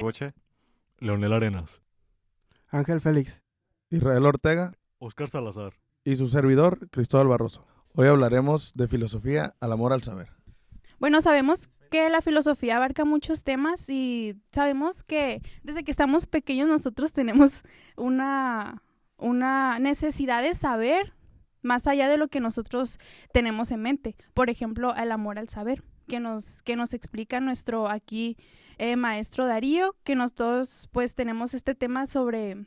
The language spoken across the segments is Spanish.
Boche. Leonel Arenas, Ángel Félix Israel Ortega Óscar Salazar. y su servidor, Cristóbal Barroso. Hoy hablaremos de filosofía al amor al saber. Bueno, sabemos que la filosofía abarca muchos temas y sabemos que desde que estamos pequeños nosotros tenemos una necesidad de saber más allá de lo que nosotros tenemos en mente. Por ejemplo, el amor al saber, que nos explica nuestro aquí maestro Darío, que nosotros pues tenemos este tema sobre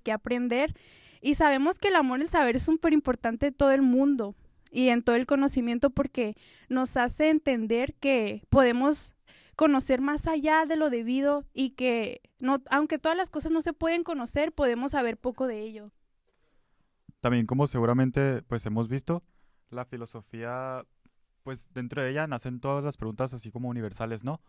qué aprender y sabemos que el amor al saber es súper importante en todo el mundo y en todo el conocimiento porque nos hace entender que podemos conocer más allá de lo debido y que no, aunque todas las cosas no se pueden conocer, podemos saber poco de ello. También como seguramente pues hemos visto, la filosofía, pues dentro de ella nacen todas las preguntas así como universales, ¿no?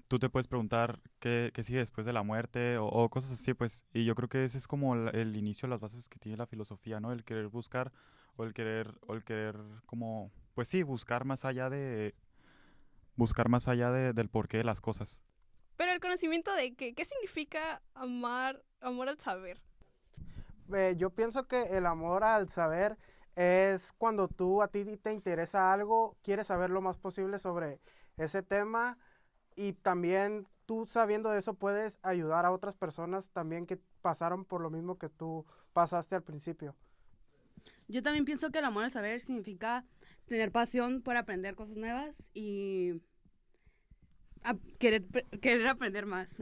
Tú te puedes preguntar qué sigue después de la muerte o cosas así, pues, y yo creo que ese es como el inicio, las bases que tiene la filosofía, ¿no? El querer buscar o el querer como, pues sí, buscar más allá del porqué de las cosas. Pero el conocimiento de qué significa amor al saber. Yo pienso que el amor al saber es cuando a ti te interesa algo, quieres saber lo más posible sobre ese tema y también tú sabiendo de eso puedes ayudar a otras personas también que pasaron por lo mismo que tú pasaste al principio. Yo también pienso que el amor al saber significa tener pasión por aprender cosas nuevas y querer aprender más.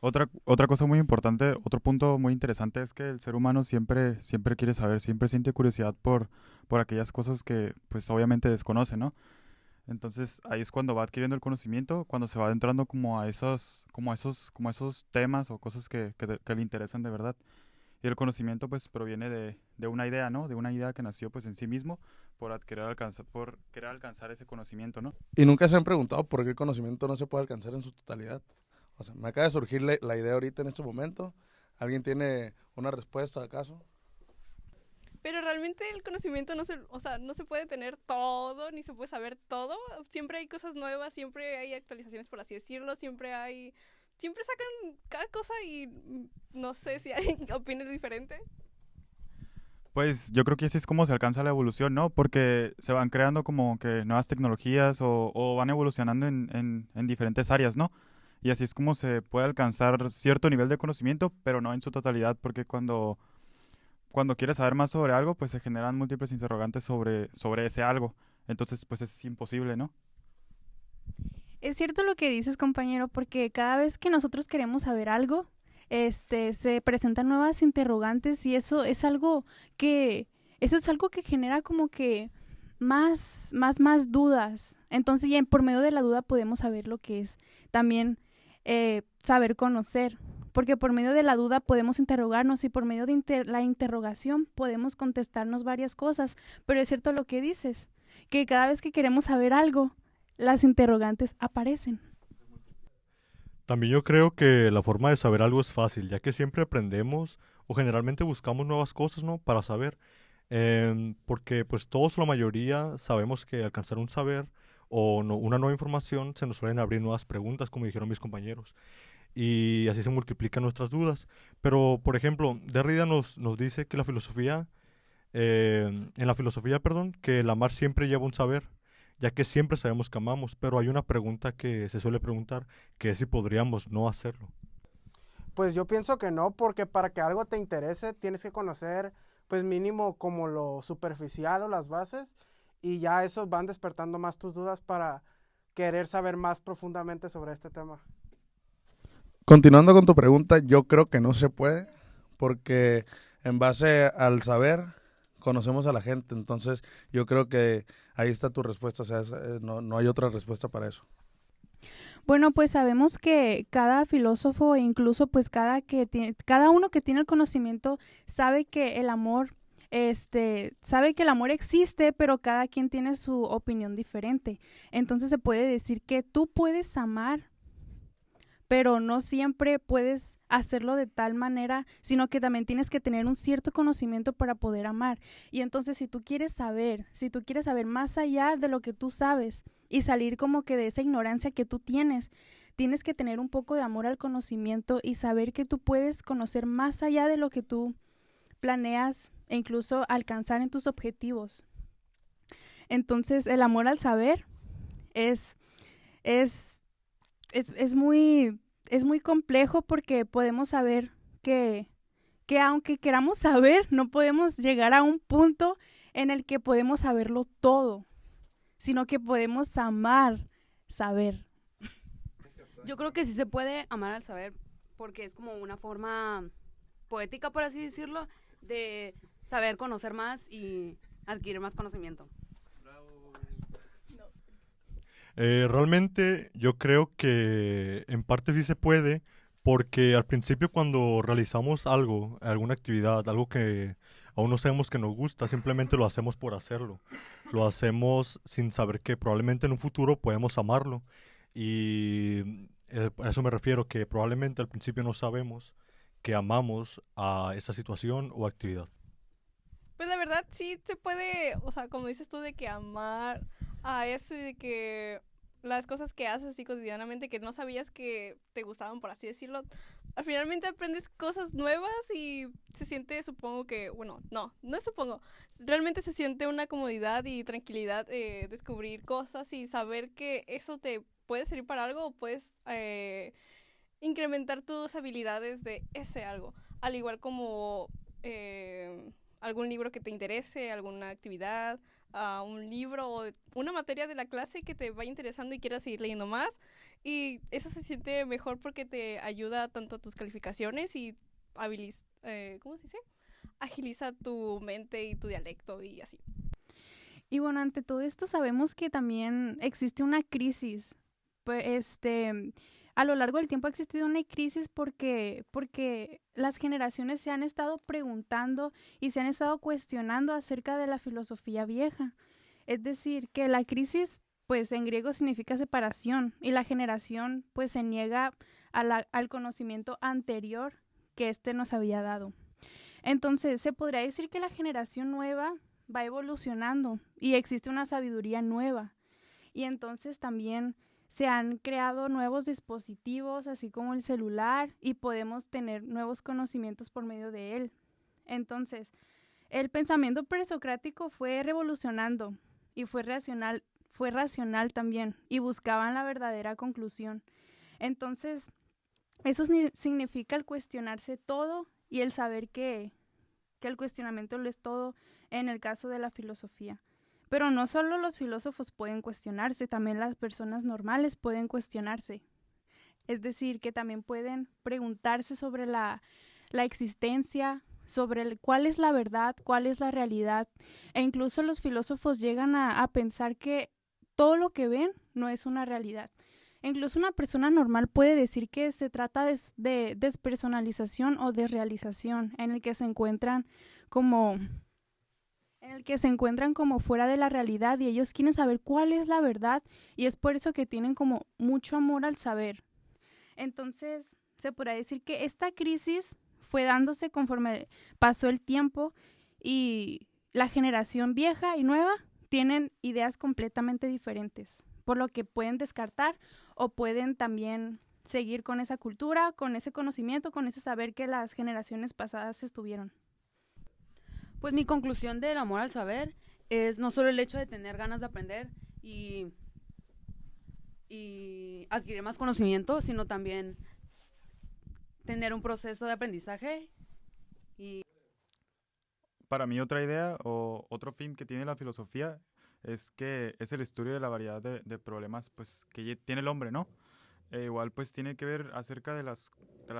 Otra cosa muy importante, otro punto muy interesante es que el ser humano siempre quiere saber, siempre siente curiosidad por aquellas cosas que pues obviamente desconoce, ¿no? Entonces ahí es cuando va adquiriendo el conocimiento, cuando se va adentrando como a esos temas o cosas que le interesan de verdad. Y el conocimiento pues proviene de una idea, ¿no? De una idea que nació pues en sí mismo por querer alcanzar ese conocimiento, ¿no? ¿Y nunca se han preguntado por qué el conocimiento no se puede alcanzar en su totalidad? O sea, me acaba de surgir la idea ahorita en este momento. ¿Alguien tiene una respuesta acaso? Pero realmente el conocimiento no se puede tener todo, ni se puede saber todo. Siempre hay cosas nuevas, siempre hay actualizaciones, por así decirlo. Siempre sacan cada cosa y no sé si hay opiniones diferentes. Pues yo creo que así es como se alcanza la evolución, ¿no? Porque se van creando como que nuevas tecnologías o van evolucionando en diferentes áreas, ¿no? Y así es como se puede alcanzar cierto nivel de conocimiento, pero no en su totalidad, porque cuando quieres saber más sobre algo, pues se generan múltiples interrogantes sobre ese algo. Entonces, pues es imposible, ¿no? Es cierto lo que dices, compañero, porque cada vez que nosotros queremos saber algo, se presentan nuevas interrogantes y eso es algo que genera como que más dudas. Entonces, ya por medio de la duda podemos saber lo que es también saber conocer, porque por medio de la duda podemos interrogarnos y por medio de la interrogación podemos contestarnos varias cosas. Pero es cierto lo que dices, que cada vez que queremos saber algo, las interrogantes aparecen. También yo creo que la forma de saber algo es fácil, ya que siempre aprendemos o generalmente buscamos nuevas cosas, ¿no? Para saber. Porque pues todos, la mayoría, sabemos que alcanzar un saber o una nueva información se nos suelen abrir nuevas preguntas, como dijeron mis compañeros. Y así se multiplican nuestras dudas. Pero, por ejemplo, Derrida nos dice que en la filosofía, perdón, que el amar siempre lleva un saber, ya que siempre sabemos que amamos, pero hay una pregunta que se suele preguntar, que es si podríamos no hacerlo. Pues yo pienso que no, porque para que algo te interese tienes que conocer pues mínimo como lo superficial o las bases y ya esos van despertando más tus dudas para querer saber más profundamente sobre este tema. Continuando con tu pregunta, yo creo que no se puede, porque en base al saber conocemos a la gente, entonces yo creo que ahí está tu respuesta, o sea, no hay otra respuesta para eso. Bueno, pues sabemos que cada filósofo e incluso pues cada uno que tiene el conocimiento sabe que el amor existe, pero cada quien tiene su opinión diferente. Entonces se puede decir que tú puedes amar, pero no siempre puedes hacerlo de tal manera, sino que también tienes que tener un cierto conocimiento para poder amar. Y entonces si tú quieres saber más allá de lo que tú sabes y salir como que de esa ignorancia que tú tienes que tener un poco de amor al conocimiento y saber que tú puedes conocer más allá de lo que tú planeas e incluso alcanzar en tus objetivos. Entonces, el amor al saber es muy complejo porque podemos saber que aunque queramos saber, no podemos llegar a un punto en el que podemos saberlo todo, sino que podemos amar saber. Yo creo que sí se puede amar al saber porque es como una forma poética, por así decirlo, de saber conocer más y adquirir más conocimiento. Realmente yo creo que en parte sí se puede, porque al principio cuando realizamos algo, alguna actividad, algo que aún no sabemos que nos gusta, simplemente lo hacemos por hacerlo. Lo hacemos sin saber que probablemente en un futuro podemos amarlo. Y a eso me refiero, que probablemente al principio no sabemos que amamos a esa situación o actividad. Pues la verdad sí se puede, o sea, como dices tú, de que amar a eso y de que las cosas que haces así cotidianamente que no sabías que te gustaban, por así decirlo, finalmente aprendes cosas nuevas y se siente, supongo que, bueno, no supongo, realmente se siente una comodidad y tranquilidad descubrir cosas y saber que eso te puede servir para algo o puedes incrementar tus habilidades de ese algo, al igual como algún libro que te interese, alguna actividad, un libro o una materia de la clase que te vaya interesando y quieras seguir leyendo más. Y eso se siente mejor porque te ayuda tanto a tus calificaciones y ¿cómo se dice? Agiliza tu mente y tu dialecto y así. Y bueno, ante todo esto sabemos que también existe una crisis. Pues, a lo largo del tiempo ha existido una crisis porque las generaciones se han estado preguntando y se han estado cuestionando acerca de la filosofía vieja. Es decir, que la crisis, pues en griego significa separación y la generación pues se niega al conocimiento anterior que éste nos había dado. Entonces, se podría decir que la generación nueva va evolucionando y existe una sabiduría nueva. Y entonces también se han creado nuevos dispositivos, así como el celular, y podemos tener nuevos conocimientos por medio de él. Entonces, el pensamiento presocrático fue revolucionando y fue racional también, y buscaban la verdadera conclusión. Entonces, eso significa el cuestionarse todo y el saber que el cuestionamiento lo es todo en el caso de la filosofía. Pero no solo los filósofos pueden cuestionarse, también las personas normales pueden cuestionarse. Es decir, que también pueden preguntarse sobre la existencia, sobre cuál es la verdad, cuál es la realidad. E incluso los filósofos llegan a pensar que todo lo que ven no es una realidad. Incluso una persona normal puede decir que se trata de despersonalización o desrealización, en el que se encuentran como fuera de la realidad y ellos quieren saber cuál es la verdad y es por eso que tienen como mucho amor al saber. Entonces, se podría decir que esta crisis fue dándose conforme pasó el tiempo y la generación vieja y nueva tienen ideas completamente diferentes, por lo que pueden descartar o pueden también seguir con esa cultura, con ese conocimiento, con ese saber que las generaciones pasadas estuvieron. Pues mi conclusión del amor al saber es no solo el hecho de tener ganas de aprender y adquirir más conocimiento, sino también tener un proceso de aprendizaje. Para mí otra idea o otro fin que tiene la filosofía es que es el estudio de la variedad de problemas pues, que tiene el hombre, ¿no? Igual pues tiene que ver acerca de las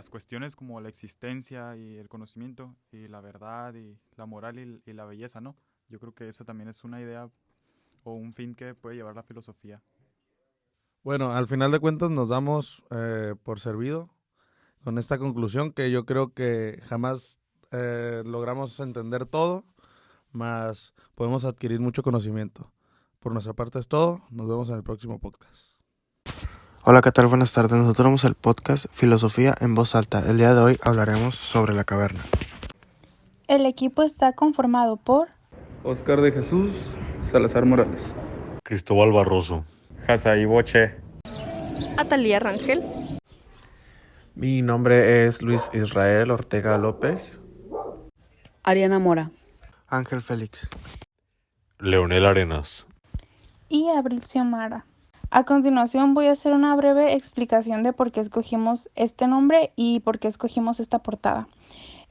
cuestiones como la existencia y el conocimiento y la verdad y la moral y la belleza, ¿no? Yo creo que esa también es una idea o un fin que puede llevar la filosofía. Bueno, al final de cuentas nos damos por servido con esta conclusión que yo creo que jamás logramos entender todo, mas podemos adquirir mucho conocimiento. Por nuestra parte es todo, nos vemos en el próximo podcast. Hola, ¿qué tal? Buenas tardes. Nosotros somos el podcast Filosofía en Voz Alta. El día de hoy hablaremos sobre la caverna. El equipo está conformado por Oscar de Jesús Salazar Morales, Cristóbal Barroso, Hasaí Boche. Atalía Rangel. Mi nombre es Luis Israel Ortega López. Ariana Mora. Ángel Félix. Leonel Arenas. y Abril Xiomara. A continuación voy a hacer una breve explicación de por qué escogimos este nombre y por qué escogimos esta portada.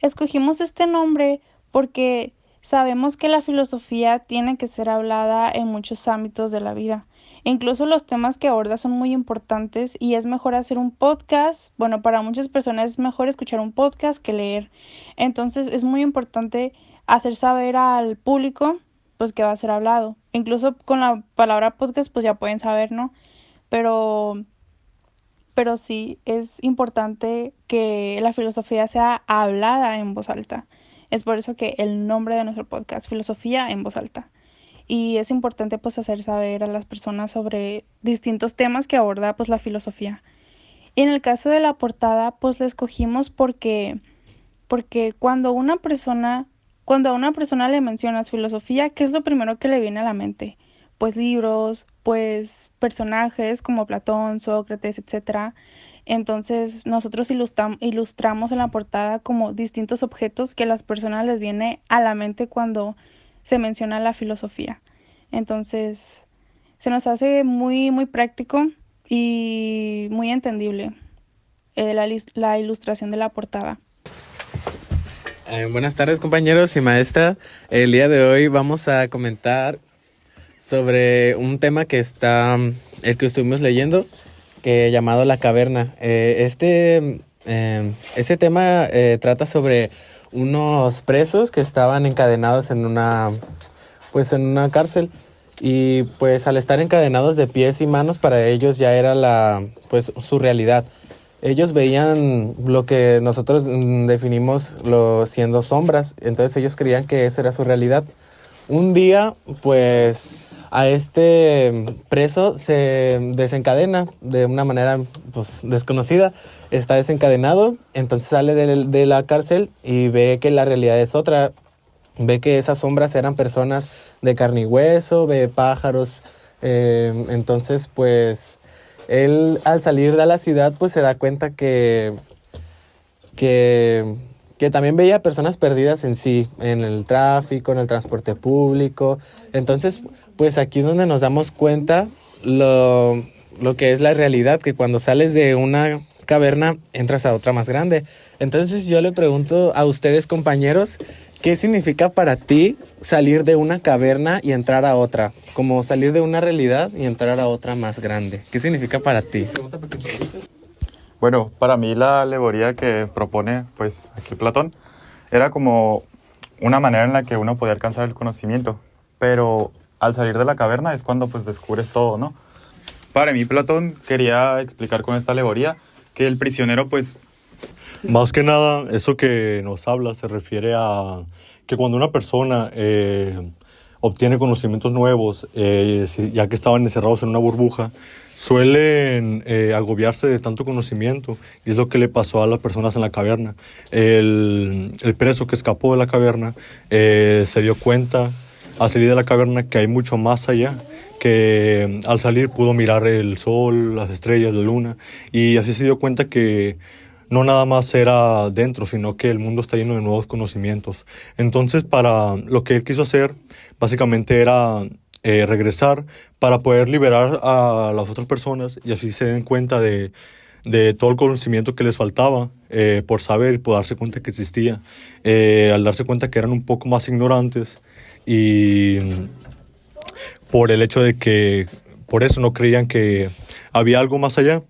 Escogimos este nombre porque sabemos que la filosofía tiene que ser hablada en muchos ámbitos de la vida. Incluso los temas que aborda son muy importantes y es mejor hacer un podcast. Bueno, para muchas personas es mejor escuchar un podcast que leer. Entonces es muy importante hacer saber al público pues que va a ser hablado. Incluso con la palabra podcast pues ya pueden saber, ¿no? Pero sí es importante que la filosofía sea hablada en voz alta. Es por eso que el nombre de nuestro podcast, Filosofía en Voz Alta. Y es importante pues hacer saber a las personas sobre distintos temas que aborda pues la filosofía. Y en el caso de la portada pues la escogimos porque cuando a una persona le mencionas filosofía, ¿qué es lo primero que le viene a la mente? Pues libros, pues personajes como Platón, Sócrates, etc. Entonces nosotros ilustramos en la portada como distintos objetos que a las personas les viene a la mente cuando se menciona la filosofía. Entonces se nos hace muy, muy práctico y muy entendible la ilustración de la portada. Buenas tardes, compañeros y maestra. El día de hoy vamos a comentar sobre un tema que estuvimos leyendo, llamado La Caverna. Este tema trata sobre unos presos que estaban encadenados en una cárcel, y pues al estar encadenados de pies y manos, para ellos ya era su realidad. Ellos veían lo que nosotros definimos siendo sombras, entonces ellos creían que esa era su realidad. Un día, pues, a este preso se desencadena de una manera desconocida. Está desencadenado, entonces sale de la cárcel y ve que la realidad es otra. Ve que esas sombras eran personas de carne y hueso, ve pájaros. Entonces, pues, él al salir de la ciudad, pues se da cuenta que también veía personas perdidas en sí, en el tráfico, en el transporte público. Entonces, pues aquí es donde nos damos cuenta lo que es la realidad, que cuando sales de una caverna entras a otra más grande. Entonces yo le pregunto a ustedes, compañeros, ¿qué significa para ti salir de una caverna y entrar a otra? Como salir de una realidad y entrar a otra más grande. ¿Qué significa para ti? Bueno, para mí la alegoría que propone pues aquí Platón era como una manera en la que uno podía alcanzar el conocimiento, pero al salir de la caverna es cuando pues descubres todo, ¿no? Para mí Platón quería explicar con esta alegoría que el prisionero pues... Más que nada, eso que nos habla se refiere a que cuando una persona obtiene conocimientos nuevos, ya que estaban encerrados en una burbuja, suelen agobiarse de tanto conocimiento, y es lo que le pasó a las personas en la caverna. El preso que escapó de la caverna se dio cuenta al salir de la caverna que hay mucho más allá, que al salir pudo mirar el sol, las estrellas, la luna, y así se dio cuenta que no nada más era dentro, sino que el mundo está lleno de nuevos conocimientos. Entonces, para lo que él quiso hacer, básicamente era regresar para poder liberar a las otras personas, y así se den cuenta de todo el conocimiento que les faltaba por saber y por darse cuenta que existía. Al darse cuenta que eran un poco más ignorantes, y por el hecho de que por eso no creían que había algo más allá,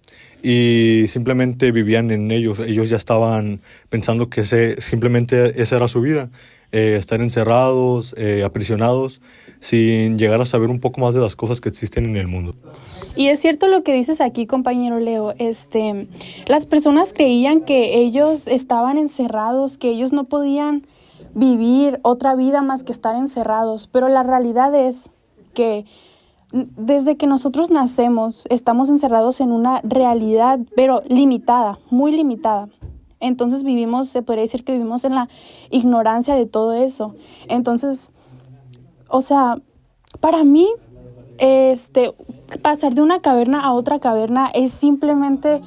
y simplemente vivían en ellos. Ellos ya estaban pensando que simplemente esa era su vida, estar encerrados, aprisionados, sin llegar a saber un poco más de las cosas que existen en el mundo. Y es cierto lo que dices aquí, compañero Leo. Las personas creían que ellos estaban encerrados, que ellos no podían vivir otra vida más que estar encerrados, pero la realidad es que desde que nosotros nacemos, estamos encerrados en una realidad, pero limitada, muy limitada. Entonces vivimos, se podría decir que vivimos en la ignorancia de todo eso. Entonces, o sea, para mí, pasar de una caverna a otra caverna es simplemente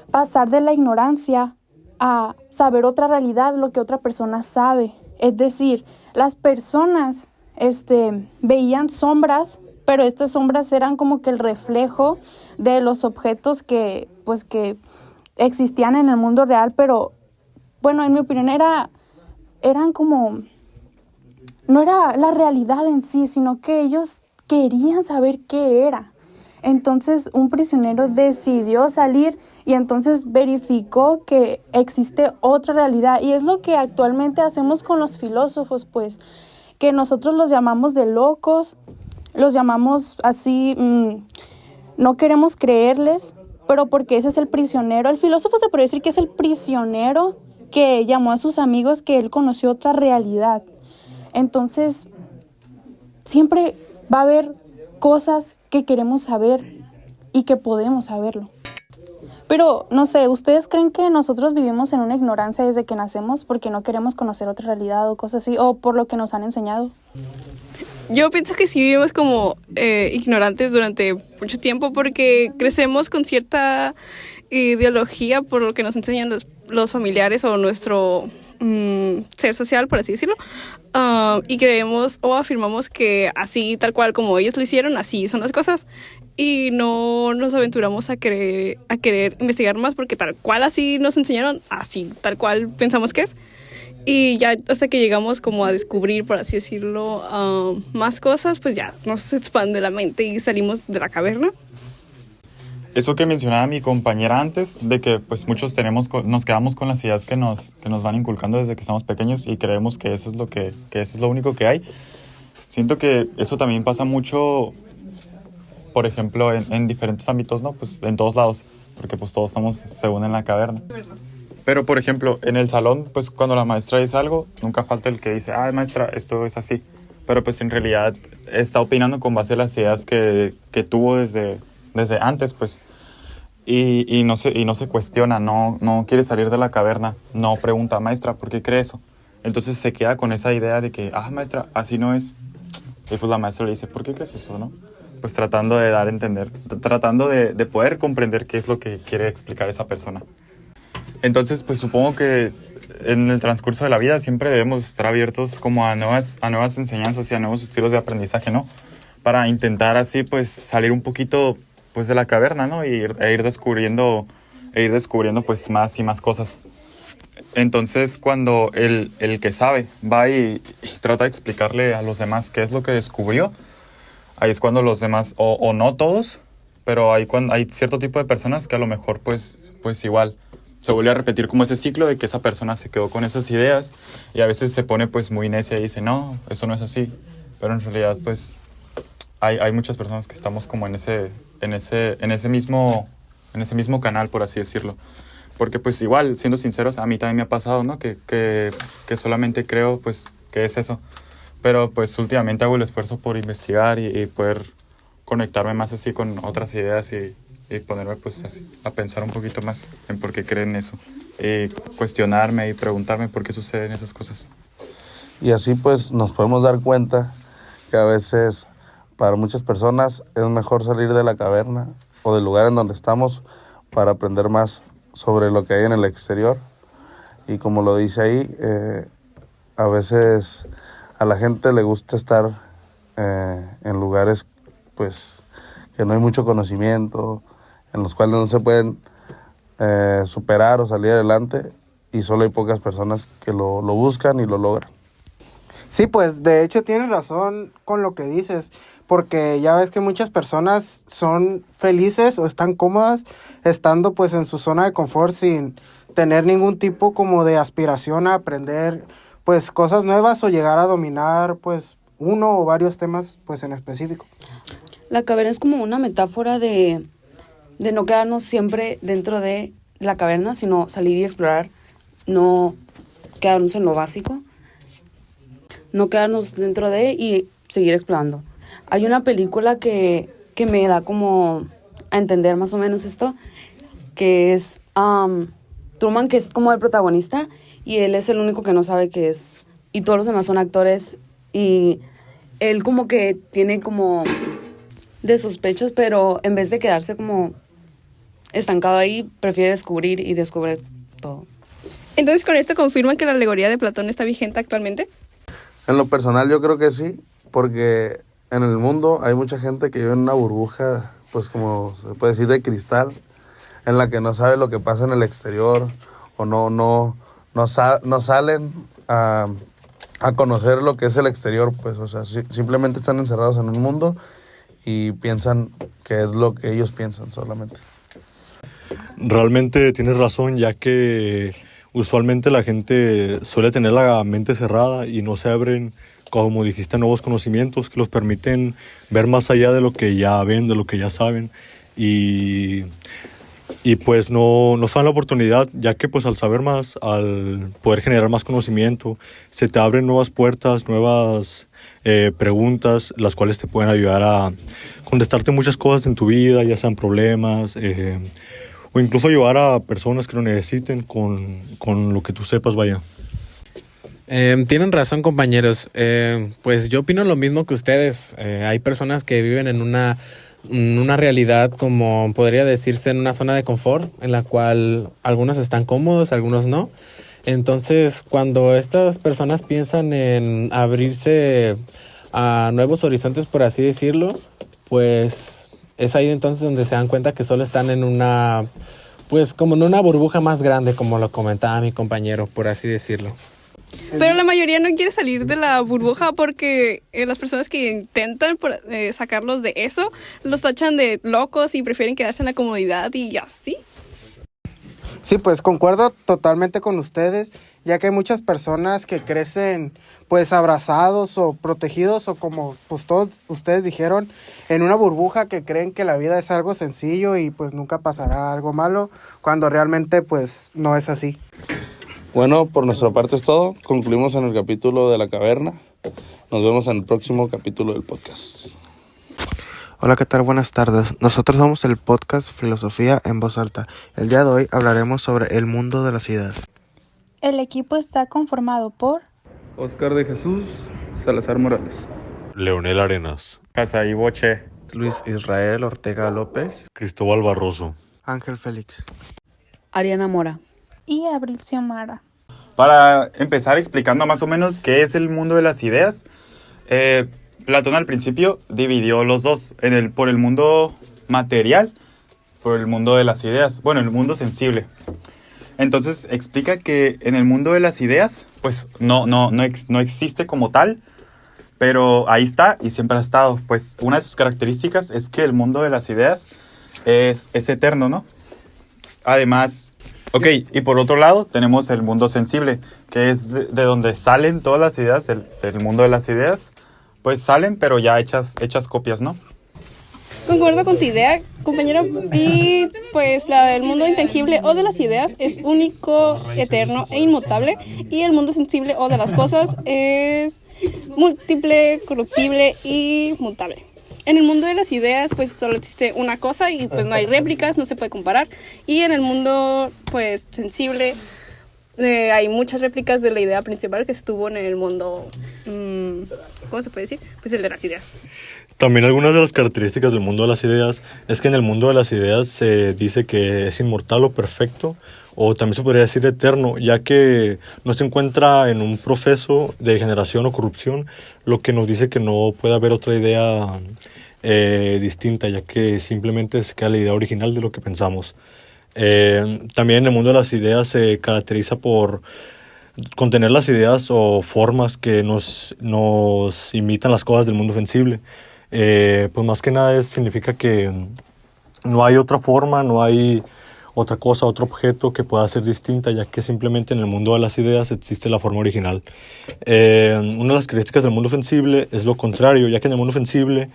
pasar de la ignorancia a saber otra realidad, lo que otra persona sabe. Es decir, las personas veían sombras, pero estas sombras eran como que el reflejo de los objetos que existían en el mundo real, pero bueno, en mi opinión eran como, no era la realidad en sí, sino que ellos querían saber qué era. Entonces un prisionero decidió salir y entonces verificó que existe otra realidad, y es lo que actualmente hacemos con los filósofos, pues, que nosotros los llamamos de locos, los llamamos así, no queremos creerles, pero porque ese es el prisionero. El filósofo se puede decir que es el prisionero que llamó a sus amigos que él conoció otra realidad. Entonces, siempre va a haber cosas que queremos saber y que podemos saberlo. Pero, no sé, ¿ustedes creen que nosotros vivimos en una ignorancia desde que nacemos porque no queremos conocer otra realidad o cosas así, o por lo que nos han enseñado? Yo pienso que sí vivimos como ignorantes durante mucho tiempo porque crecemos con cierta ideología por lo que nos enseñan los familiares o nuestro ser social, por así decirlo, y creemos o afirmamos que así, tal cual como ellos lo hicieron, así son las cosas, y no nos aventuramos a querer investigar más porque tal cual así nos enseñaron, así, tal cual pensamos que es. Y ya hasta que llegamos como a descubrir, por así decirlo, más cosas, pues ya nos expande la mente y salimos de la caverna. Eso que mencionaba mi compañera antes, de que pues muchos nos quedamos con las ideas que nos van inculcando desde que estamos pequeños y creemos que eso es que eso es lo único que hay. Siento que eso también pasa mucho, por ejemplo, en diferentes ámbitos, ¿no? Pues en todos lados, porque pues todos estamos según en la caverna. Pero, por ejemplo, en el salón, pues cuando la maestra dice algo, nunca falta el que dice, maestra, esto es así. Pero pues en realidad está opinando con base a las ideas que tuvo desde antes, pues. Y no se cuestiona, no quiere salir de la caverna, no pregunta, maestra, ¿por qué cree eso? Entonces se queda con esa idea de que, maestra, así no es. Y pues la maestra le dice, ¿por qué crees eso, no? Pues tratando de dar a entender, tratando de poder comprender qué es lo que quiere explicar esa persona. Entonces, pues supongo que en el transcurso de la vida siempre debemos estar abiertos como a nuevas enseñanzas y a nuevos estilos de aprendizaje, ¿no? Para intentar así, pues, salir un poquito, pues, de la caverna, ¿no? E ir descubriendo, pues, más y más cosas. Entonces, cuando el que sabe va y trata de explicarle a los demás qué es lo que descubrió, ahí es cuando los demás, o no todos, pero hay cierto tipo de personas que a lo mejor, pues igual, se vuelve a repetir como ese ciclo de que esa persona se quedó con esas ideas y a veces se pone pues muy necia y dice, no, eso no es así. Pero en realidad pues hay muchas personas que estamos como en ese mismo canal, por así decirlo. Porque pues igual, siendo sinceros, a mí también me ha pasado, ¿no? Que solamente creo pues que es eso. Pero pues últimamente hago el esfuerzo por investigar y poder conectarme más así con otras ideas y ponerme pues así a pensar un poquito más en por qué creen eso, cuestionarme y preguntarme por qué suceden esas cosas. Y así pues nos podemos dar cuenta que a veces para muchas personas es mejor salir de la caverna o del lugar en donde estamos para aprender más sobre lo que hay en el exterior. Y como lo dice ahí, a veces a la gente le gusta estar en lugares pues que no hay mucho conocimiento, en los cuales no se pueden superar o salir adelante, y solo hay pocas personas que lo buscan y lo logran. Sí, pues de hecho tienes razón con lo que dices, porque ya ves que muchas personas son felices o están cómodas estando pues en su zona de confort sin tener ningún tipo como de aspiración a aprender pues cosas nuevas o llegar a dominar pues uno o varios temas pues en específico. La caverna es como una metáfora de no quedarnos siempre dentro de la caverna, sino salir y explorar, no quedarnos en lo básico, no quedarnos dentro de y seguir explorando. Hay una película que me da como a entender más o menos esto, que es Truman, que es como el protagonista, y él es el único que no sabe qué es. Y todos los demás son actores, y él como que tiene como de sospechas, pero en vez de quedarse como estancado ahí, prefiere descubrir y descubrir todo. Entonces, ¿con esto confirman que la alegoría de Platón está vigente actualmente? En lo personal yo creo que sí, porque en el mundo hay mucha gente que vive en una burbuja, pues como se puede decir, de cristal, en la que no sabe lo que pasa en el exterior o no salen a conocer lo que es el exterior, pues, o sea, simplemente están encerrados en un mundo y piensan que es lo que ellos piensan solamente. Realmente tienes razón, ya que usualmente la gente suele tener la mente cerrada y no se abren, como dijiste, nuevos conocimientos que los permiten ver más allá de lo que ya ven, de lo que ya saben. Y pues no se dan la oportunidad, ya que pues al saber más, al poder generar más conocimiento, se te abren nuevas puertas, nuevas preguntas, las cuales te pueden ayudar a contestarte muchas cosas en tu vida, ya sean problemas, o incluso ayudar a personas que lo necesiten con lo que tú sepas, vaya. Tienen razón, compañeros. Pues yo opino lo mismo que ustedes. Hay personas que viven en una realidad, como podría decirse, en una zona de confort, en la cual algunos están cómodos, algunos no. Entonces, cuando estas personas piensan en abrirse a nuevos horizontes, por así decirlo, pues es ahí entonces donde se dan cuenta que solo están en una, pues como en una burbuja más grande, como lo comentaba mi compañero, por así decirlo. Pero la mayoría no quiere salir de la burbuja porque las personas que intentan sacarlos de eso los tachan de locos y prefieren quedarse en la comodidad y así. Sí, pues concuerdo totalmente con ustedes, ya que hay muchas personas que crecen pues abrazados o protegidos o como pues todos ustedes dijeron, en una burbuja que creen que la vida es algo sencillo y pues nunca pasará algo malo, cuando realmente pues no es así. Bueno, por nuestra parte es todo. Concluimos en el capítulo de la caverna. Nos vemos en el próximo capítulo del podcast. Hola, ¿qué tal? Buenas tardes. Nosotros somos el podcast Filosofía en Voz Alta. El día de hoy hablaremos sobre el mundo de las ideas. El equipo está conformado por Oscar de Jesús Salazar Morales. Leonel Arenas. Casaí Boche. Luis Israel Ortega López. Cristóbal Barroso. Ángel Félix. Ariana Mora. y Abril Xiomara. Para empezar explicando más o menos qué es el mundo de las ideas, Platón al principio dividió los dos, por el mundo material, por el mundo de las ideas, bueno, el mundo sensible. Entonces explica que en el mundo de las ideas, pues no existe como tal, pero ahí está y siempre ha estado. Pues una de sus características es que el mundo de las ideas es eterno, ¿no? Además, ok, y por otro lado tenemos el mundo sensible, que es de donde salen todas las ideas, del mundo de las ideas, pues salen, pero ya hechas copias, ¿no? Concuerdo con tu idea, compañero, y pues el mundo intangible o de las ideas es único, eterno e inmutable, y el mundo sensible o de las cosas es múltiple, corruptible y mutable. En el mundo de las ideas pues solo existe una cosa y pues no hay réplicas, no se puede comparar, y en el mundo pues sensible hay muchas réplicas de la idea principal que estuvo en el mundo, ¿cómo se puede decir? Pues el de las ideas. También algunas de las características del mundo de las ideas es que en el mundo de las ideas se dice que es inmortal o perfecto, o también se podría decir eterno, ya que no se encuentra en un proceso de degeneración o corrupción, lo que nos dice que no puede haber otra idea distinta, ya que simplemente se queda la idea original de lo que pensamos. También en el mundo de las ideas se caracteriza por contener las ideas o formas que nos imitan las cosas del mundo sensible. Pues más que nada significa que no hay otra forma, no hay otra cosa, otro objeto que pueda ser distinta, ya que simplemente en el mundo de las ideas existe la forma original. Una de las características del mundo sensible es lo contrario, ya que en el mundo sensible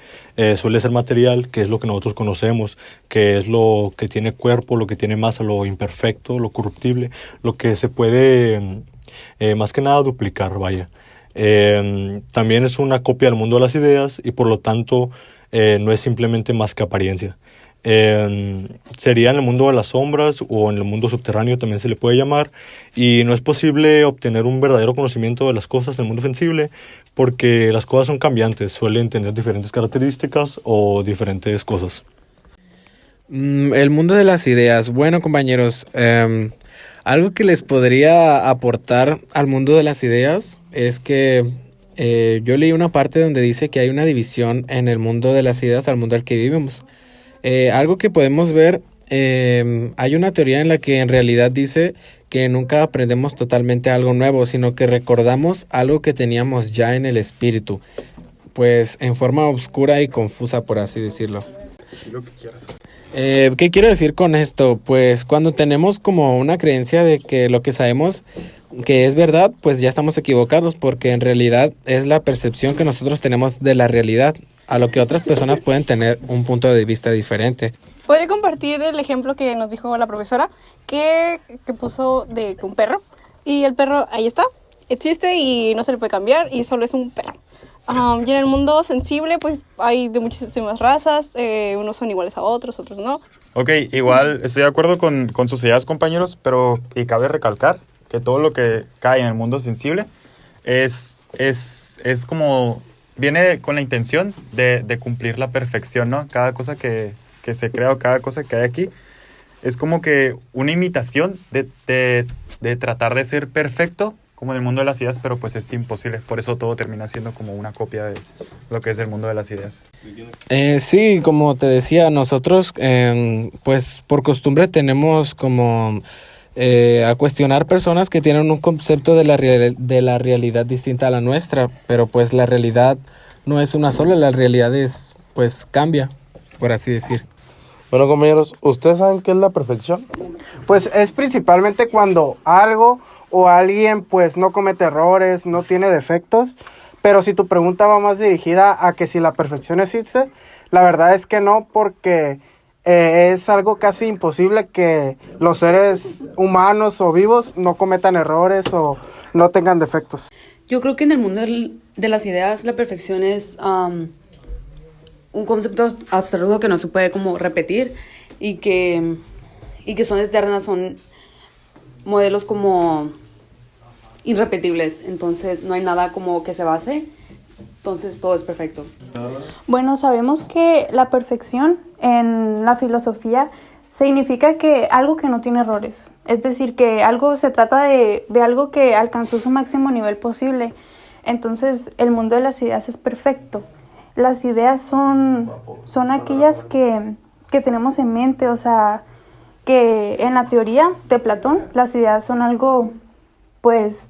suele ser material, que es lo que nosotros conocemos, que es lo que tiene cuerpo, lo que tiene masa, lo imperfecto, lo corruptible, lo que se puede más que nada duplicar, vaya. También es una copia del mundo de las ideas y por lo tanto no es simplemente más que apariencia. Sería en el mundo de las sombras o en el mundo subterráneo también se le puede llamar, y no es posible obtener un verdadero conocimiento de las cosas del mundo sensible porque las cosas son cambiantes, suelen tener diferentes características o diferentes cosas. El mundo de las ideas. Bueno, compañeros, algo que les podría aportar al mundo de las ideas es que yo leí una parte donde dice que hay una división en el mundo de las ideas al mundo al que vivimos. Algo que podemos ver, hay una teoría en la que en realidad dice que nunca aprendemos totalmente algo nuevo, sino que recordamos algo que teníamos ya en el espíritu, pues en forma oscura y confusa, por así decirlo. ¿Qué quiero decir con esto? Pues cuando tenemos como una creencia de que lo que sabemos que es verdad, pues ya estamos equivocados, porque en realidad es la percepción que nosotros tenemos de la realidad, a lo que otras personas pueden tener un punto de vista diferente. Podría compartir el ejemplo que nos dijo la profesora, que puso de un perro, y el perro ahí está, existe y no se le puede cambiar y solo es un perro. Y en el mundo sensible pues hay de muchísimas razas, unos son iguales a otros, otros no. Ok, igual estoy de acuerdo con sus ideas, compañeros, pero y cabe recalcar que todo lo que cae en el mundo sensible es como... viene con la intención de cumplir la perfección, ¿no? Cada cosa que se crea o cada cosa que hay aquí es como que una imitación de tratar de ser perfecto, como en el mundo de las ideas, pero pues es imposible. Por eso todo termina siendo como una copia de lo que es el mundo de las ideas. Sí, como te decía, nosotros pues por costumbre tenemos como a cuestionar personas que tienen un concepto de la realidad distinta a la nuestra, pero pues la realidad no es una sola, la realidad es, pues cambia, por así decir. Bueno, compañeros, ¿ustedes saben qué es la perfección? Pues es principalmente cuando algo o alguien pues no comete errores, no tiene defectos, pero si tu pregunta va más dirigida a que si la perfección existe, la verdad es que no, porque es algo casi imposible que los seres humanos o vivos no cometan errores o no tengan defectos. Yo creo que en el mundo de las ideas la perfección es un concepto abstracto que no se puede como repetir y que son eternas, son modelos como irrepetibles, entonces no hay nada como que se base, entonces todo es perfecto. Bueno, sabemos que la perfección en la filosofía significa que algo que no tiene errores, es decir, que algo se trata de algo que alcanzó su máximo nivel posible. Entonces el mundo de las ideas es perfecto. Las ideas son aquellas que tenemos en mente, o sea, que en la teoría de Platón las ideas son algo pues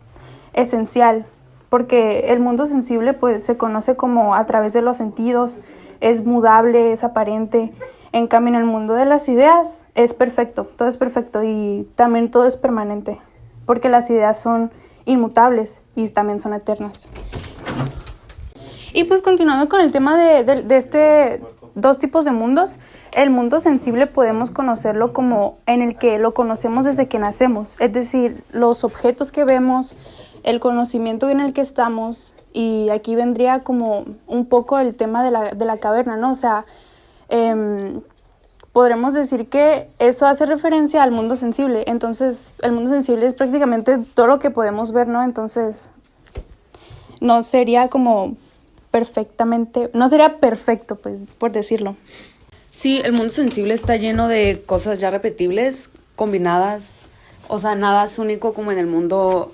esencial, porque el mundo sensible pues se conoce como a través de los sentidos, es mudable, es aparente. En cambio, en el mundo de las ideas es perfecto, todo es perfecto y también todo es permanente, porque las ideas son inmutables y también son eternas. Y pues continuando con el tema de este dos tipos de mundos, el mundo sensible podemos conocerlo como en el que lo conocemos desde que nacemos, es decir, los objetos que vemos, el conocimiento en el que estamos, y aquí vendría como un poco el tema de la caverna, ¿no? O sea, podremos decir que eso hace referencia al mundo sensible. Entonces, el mundo sensible es prácticamente todo lo que podemos ver, ¿no? Entonces, no sería como no sería perfecto, pues, por decirlo. Sí, el mundo sensible está lleno de cosas ya repetibles, combinadas, o sea, nada es único como en el mundo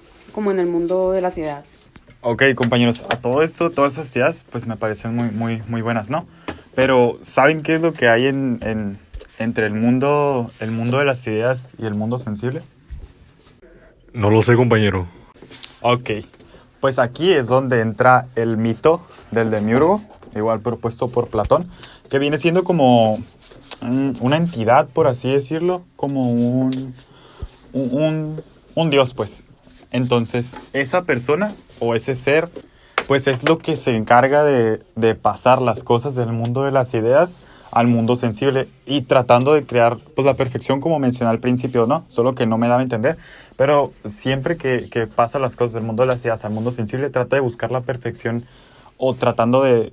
de las ideas. Ok, compañeros, a todo esto, todas esas ideas, pues me parecen muy buenas, ¿no? Pero, ¿saben qué es lo que hay entre el mundo de las ideas y el mundo sensible? No lo sé, compañero. Ok, pues aquí es donde entra el mito del demiurgo, igual propuesto por Platón, que viene siendo como una entidad, por así decirlo, como un dios, pues. Entonces, esa persona o ese ser, pues es lo que se encarga de pasar las cosas del mundo de las ideas al mundo sensible y tratando de crear pues la perfección como mencioné al principio, ¿no? Solo que no me daba a entender, pero siempre que pasa las cosas del mundo de las ideas al mundo sensible, trata de buscar la perfección o tratando de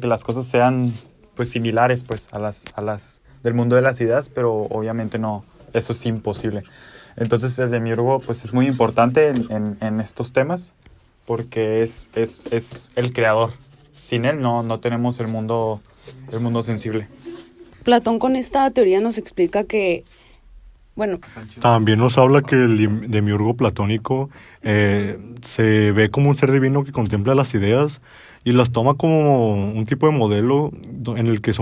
que las cosas sean pues similares pues a las del mundo de las ideas, pero obviamente no, eso es imposible. Entonces el demiurgo pues es muy importante en estos temas porque es el creador. Sin él no tenemos el mundo sensible. Platón con esta teoría nos explica que, bueno, También nos habla que el demiurgo platónico se ve como un ser divino que contempla las ideas y las toma como un tipo de modelo en el que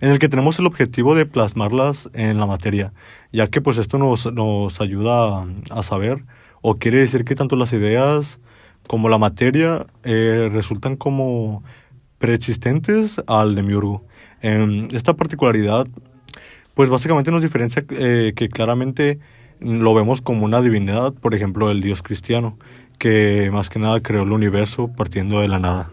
en el que tenemos el objetivo de plasmarlas en la materia, ya que pues esto nos ayuda a saber, o quiere decir que tanto las ideas como la materia resultan como preexistentes al demiurgo. Esta particularidad pues básicamente nos diferencia que claramente lo vemos como una divinidad, por ejemplo el Dios cristiano, que más que nada creó el universo partiendo de la nada.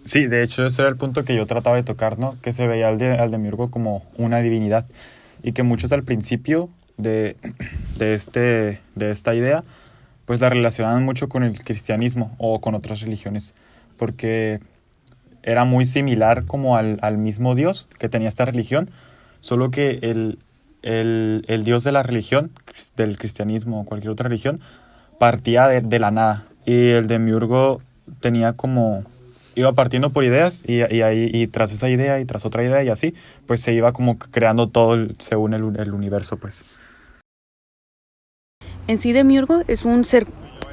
Sí, de hecho ese era el punto que yo trataba de tocar, ¿no? Que se veía al demiurgo como una divinidad y que muchos al principio de esta idea pues la relacionaban mucho con el cristianismo o con otras religiones porque era muy similar como al mismo Dios que tenía esta religión, solo que el Dios de la religión, del cristianismo o cualquier otra religión, partía de la nada y el demiurgo tenía como iba partiendo por ideas y tras esa idea y tras otra idea y así pues se iba como creando todo según el universo pues. en sí demiurgo es un ser,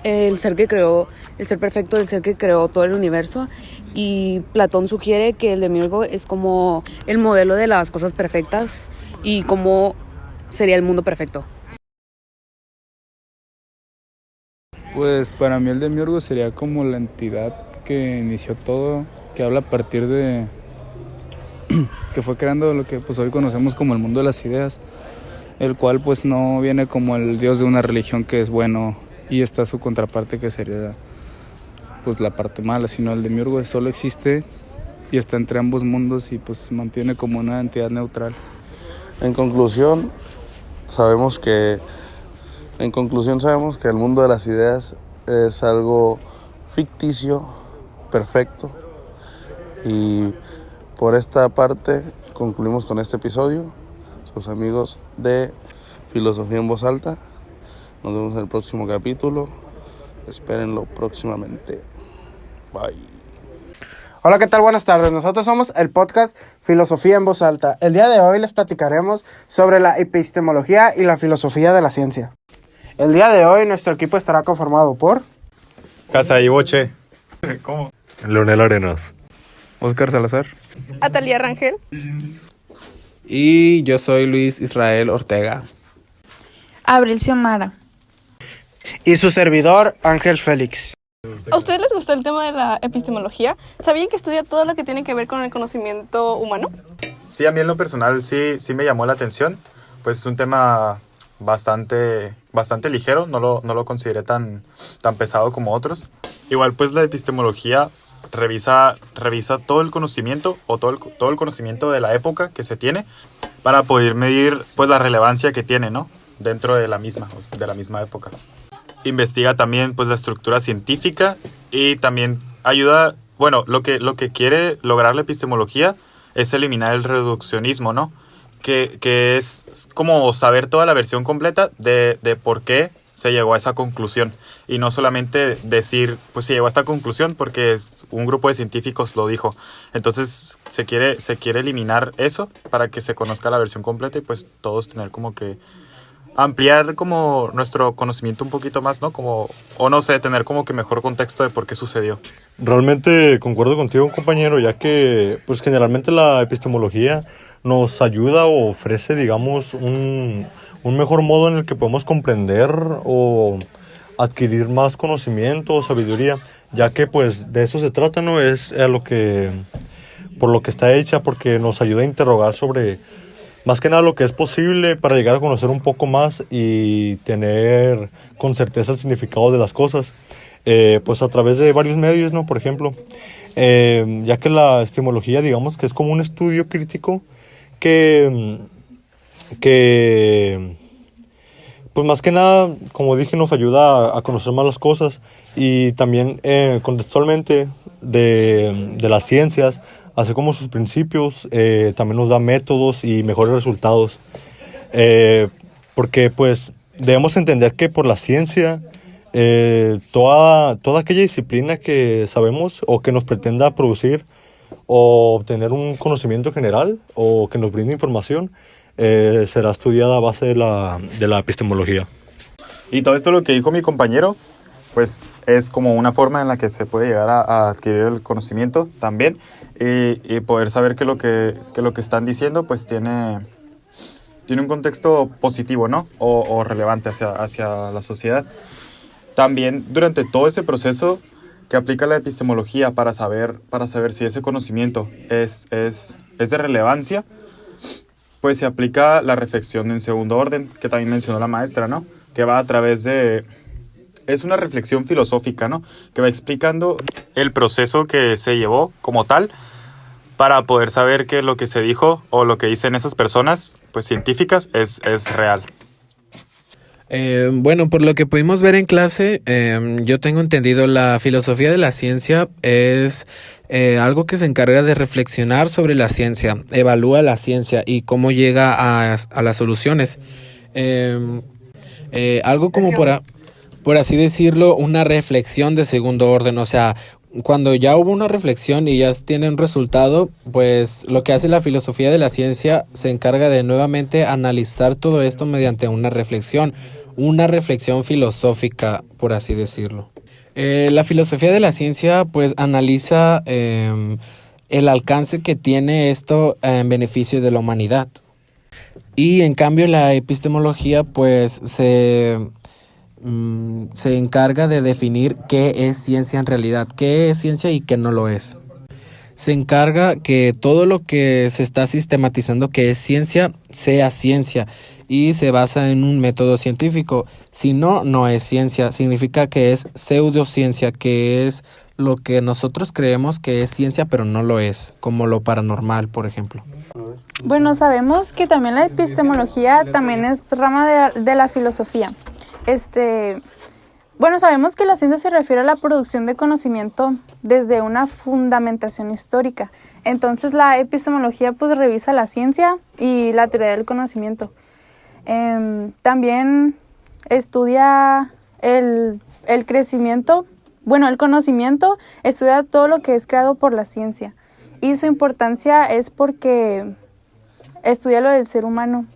el ser que creó, el ser perfecto, el ser que creó todo el universo, y Platón sugiere que el demiurgo es como el modelo de las cosas perfectas y cómo sería el mundo perfecto. Pues para mí el demiurgo sería como la entidad que inició todo, que habla a partir de que fue creando lo que pues hoy conocemos como el mundo de las ideas, el cual pues no viene como el dios de una religión que es bueno y está su contraparte que sería pues la parte mala, sino el demiurgo solo existe y está entre ambos mundos y pues se mantiene como una entidad neutral. En conclusión, sabemos que el mundo de las ideas es algo ficticio, perfecto, y por esta parte concluimos con este episodio. Sus amigos de Filosofía en Voz Alta. Nos vemos en el próximo capítulo. Espérenlo próximamente. Bye. Hola, ¿qué tal? Buenas tardes. Nosotros somos el podcast Filosofía en Voz Alta. El día de hoy les platicaremos sobre la epistemología y la filosofía de la ciencia. El día de hoy nuestro equipo estará conformado por... Casa y Boche. ¿Cómo? Leonel Arenas. Oscar Salazar. Atalia Rangel. Y yo soy Luis Israel Ortega. Abril Xiomara. Y su servidor, Ángel Félix. ¿A ustedes les gustó el tema de la epistemología? ¿Sabían que estudia todo lo que tiene que ver con el conocimiento humano? Sí, a mí en lo personal sí me llamó la atención, pues es un tema bastante ligero, no lo consideré tan pesado como otros. Igual pues la epistemología revisa todo el conocimiento o todo el conocimiento de la época que se tiene para poder medir pues la relevancia que tiene, ¿no? Dentro de la misma época. Investiga también pues la estructura científica y también ayuda, bueno, lo que quiere lograr la epistemología es eliminar el reduccionismo, ¿no? Que es como saber toda la versión completa de por qué se llegó a esa conclusión y no solamente decir pues se llegó a esta conclusión porque un grupo de científicos lo dijo. Entonces se quiere eliminar eso para que se conozca la versión completa y pues todos tener como que ampliar como nuestro conocimiento un poquito más, ¿no? Como, o no sé, tener como que mejor contexto de por qué sucedió. Realmente concuerdo contigo, compañero, ya que pues generalmente la epistemología nos ayuda o ofrece, digamos, un mejor modo en el que podemos comprender o adquirir más conocimiento o sabiduría, ya que pues de eso se trata, ¿no? Es por lo que está hecha, porque nos ayuda a interrogar sobre más que nada lo que es posible para llegar a conocer un poco más y tener con certeza el significado de las cosas, pues a través de varios medios, ¿no? Por ejemplo, ya que la epistemología, digamos, que es como un estudio crítico que pues más que nada, como dije, nos ayuda a conocer más las cosas y también contextualmente de las ciencias, así como sus principios, también nos da métodos y mejores resultados. Porque pues debemos entender que por la ciencia, toda aquella disciplina que sabemos o que nos pretenda producir o obtener un conocimiento general o que nos brinde información, será estudiada a base de la epistemología. Y todo esto lo que dijo mi compañero, pues es como una forma en la que se puede llegar a adquirir el conocimiento también y poder saber que lo que están diciendo pues tiene un contexto positivo, ¿no? O relevante hacia la sociedad. También durante todo ese proceso que aplica la epistemología para saber si ese conocimiento es de relevancia, pues se aplica la reflexión en segundo orden, que también mencionó la maestra, ¿no? Que va a través de... Es una reflexión filosófica, ¿no? Que va explicando el proceso que se llevó como tal para poder saber que lo que se dijo o lo que dicen esas personas, pues científicas, es real. Bueno, por lo que pudimos ver en clase, yo tengo entendido la filosofía de la ciencia es algo que se encarga de reflexionar sobre la ciencia, evalúa la ciencia y cómo llega a las soluciones. Algo como por así decirlo, una reflexión de segundo orden, o sea, cuando ya hubo una reflexión y ya tiene un resultado, pues lo que hace la filosofía de la ciencia se encarga de nuevamente analizar todo esto mediante una reflexión filosófica, por así decirlo. La filosofía de la ciencia pues analiza el alcance que tiene esto en beneficio de la humanidad. Y en cambio la epistemología pues se encarga de definir qué es ciencia en realidad, qué es ciencia y qué no lo es. Se encarga que todo lo que se está sistematizando que es ciencia, sea ciencia y se basa en un método científico. Si no, no es ciencia, significa que es pseudociencia, que es lo que nosotros creemos que es ciencia, pero no lo es, como lo paranormal, por ejemplo. Bueno, sabemos que también la epistemología también es rama de la filosofía. Bueno, sabemos que la ciencia se refiere a la producción de conocimiento desde una fundamentación histórica. Entonces, la epistemología pues revisa la ciencia y la teoría del conocimiento. También estudia el crecimiento, bueno, el conocimiento, estudia todo lo que es creado por la ciencia. Y su importancia es porque estudia lo del ser humano.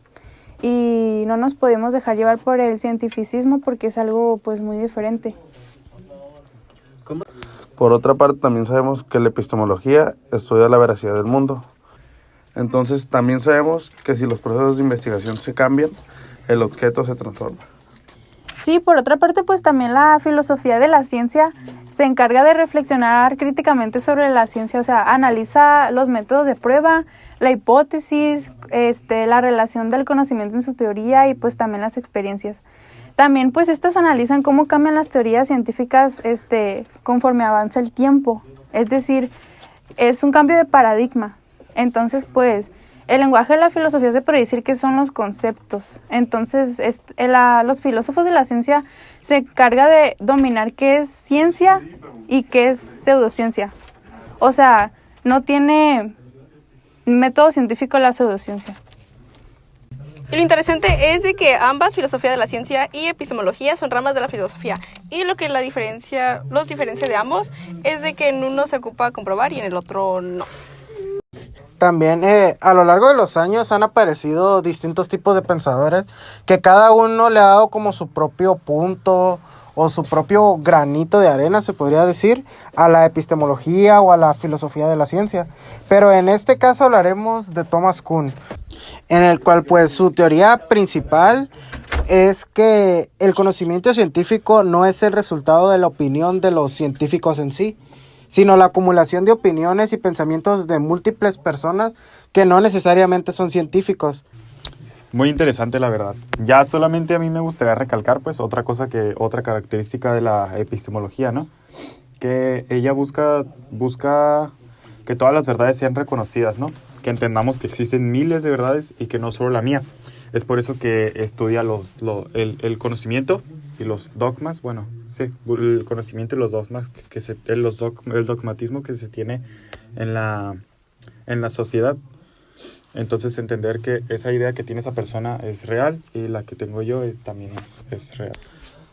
Y no nos podemos dejar llevar por el cientificismo porque es algo pues muy diferente. Por otra parte, también sabemos que la epistemología estudia la veracidad del mundo. Entonces, también sabemos que si los procesos de investigación se cambian, el objeto se transforma. Sí, por otra parte, pues también la filosofía de la ciencia se encarga de reflexionar críticamente sobre la ciencia, o sea, analiza los métodos de prueba, la hipótesis, la relación del conocimiento en su teoría y pues también las experiencias. También pues estas analizan cómo cambian las teorías científicas conforme avanza el tiempo, es decir, es un cambio de paradigma. Entonces pues el lenguaje de la filosofía se puede decir que son los conceptos. Entonces los filósofos de la ciencia se encargan de dominar qué es ciencia y qué es pseudociencia. O sea, no tiene método científico la pseudociencia. Y lo interesante es de que ambas, filosofía de la ciencia y epistemología, son ramas de la filosofía. Y lo que los diferencia de ambos es de que en uno se ocupa comprobar y en el otro no. También a lo largo de los años han aparecido distintos tipos de pensadores que cada uno le ha dado como su propio punto o su propio granito de arena, se podría decir, a la epistemología o a la filosofía de la ciencia. Pero en este caso hablaremos de Thomas Kuhn, en el cual pues su teoría principal es que el conocimiento científico no es el resultado de la opinión de los científicos en sí, sino la acumulación de opiniones y pensamientos de múltiples personas que no necesariamente son científicos. Muy interesante, la verdad. Ya solamente a mí me gustaría recalcar, pues, otra característica de la epistemología, ¿no? que ella busca que todas las verdades sean reconocidas, ¿no? Que entendamos que existen miles de verdades y que no solo la mía. Es por eso que estudia el conocimiento y los dogmas, bueno, sí, el conocimiento y los dogmas, el dogmatismo que se tiene en la sociedad. Entonces entender que esa idea que tiene esa persona es real y la que tengo yo también es real.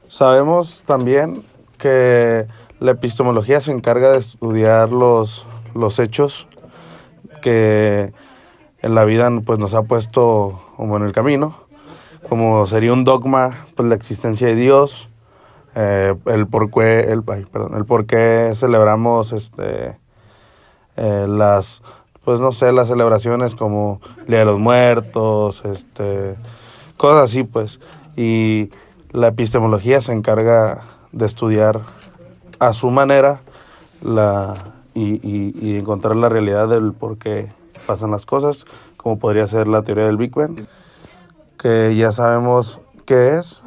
Sabemos también que la epistemología se encarga de estudiar los hechos que en la vida pues, nos ha puesto como en el camino, como sería un dogma, pues la existencia de Dios, el por qué celebramos las, pues no sé, las celebraciones como el Día de los Muertos, cosas así, pues. Y la epistemología se encarga de estudiar a su manera y encontrar la realidad del por qué pasan las cosas, como podría ser la teoría del Big Bang, que ya sabemos qué es,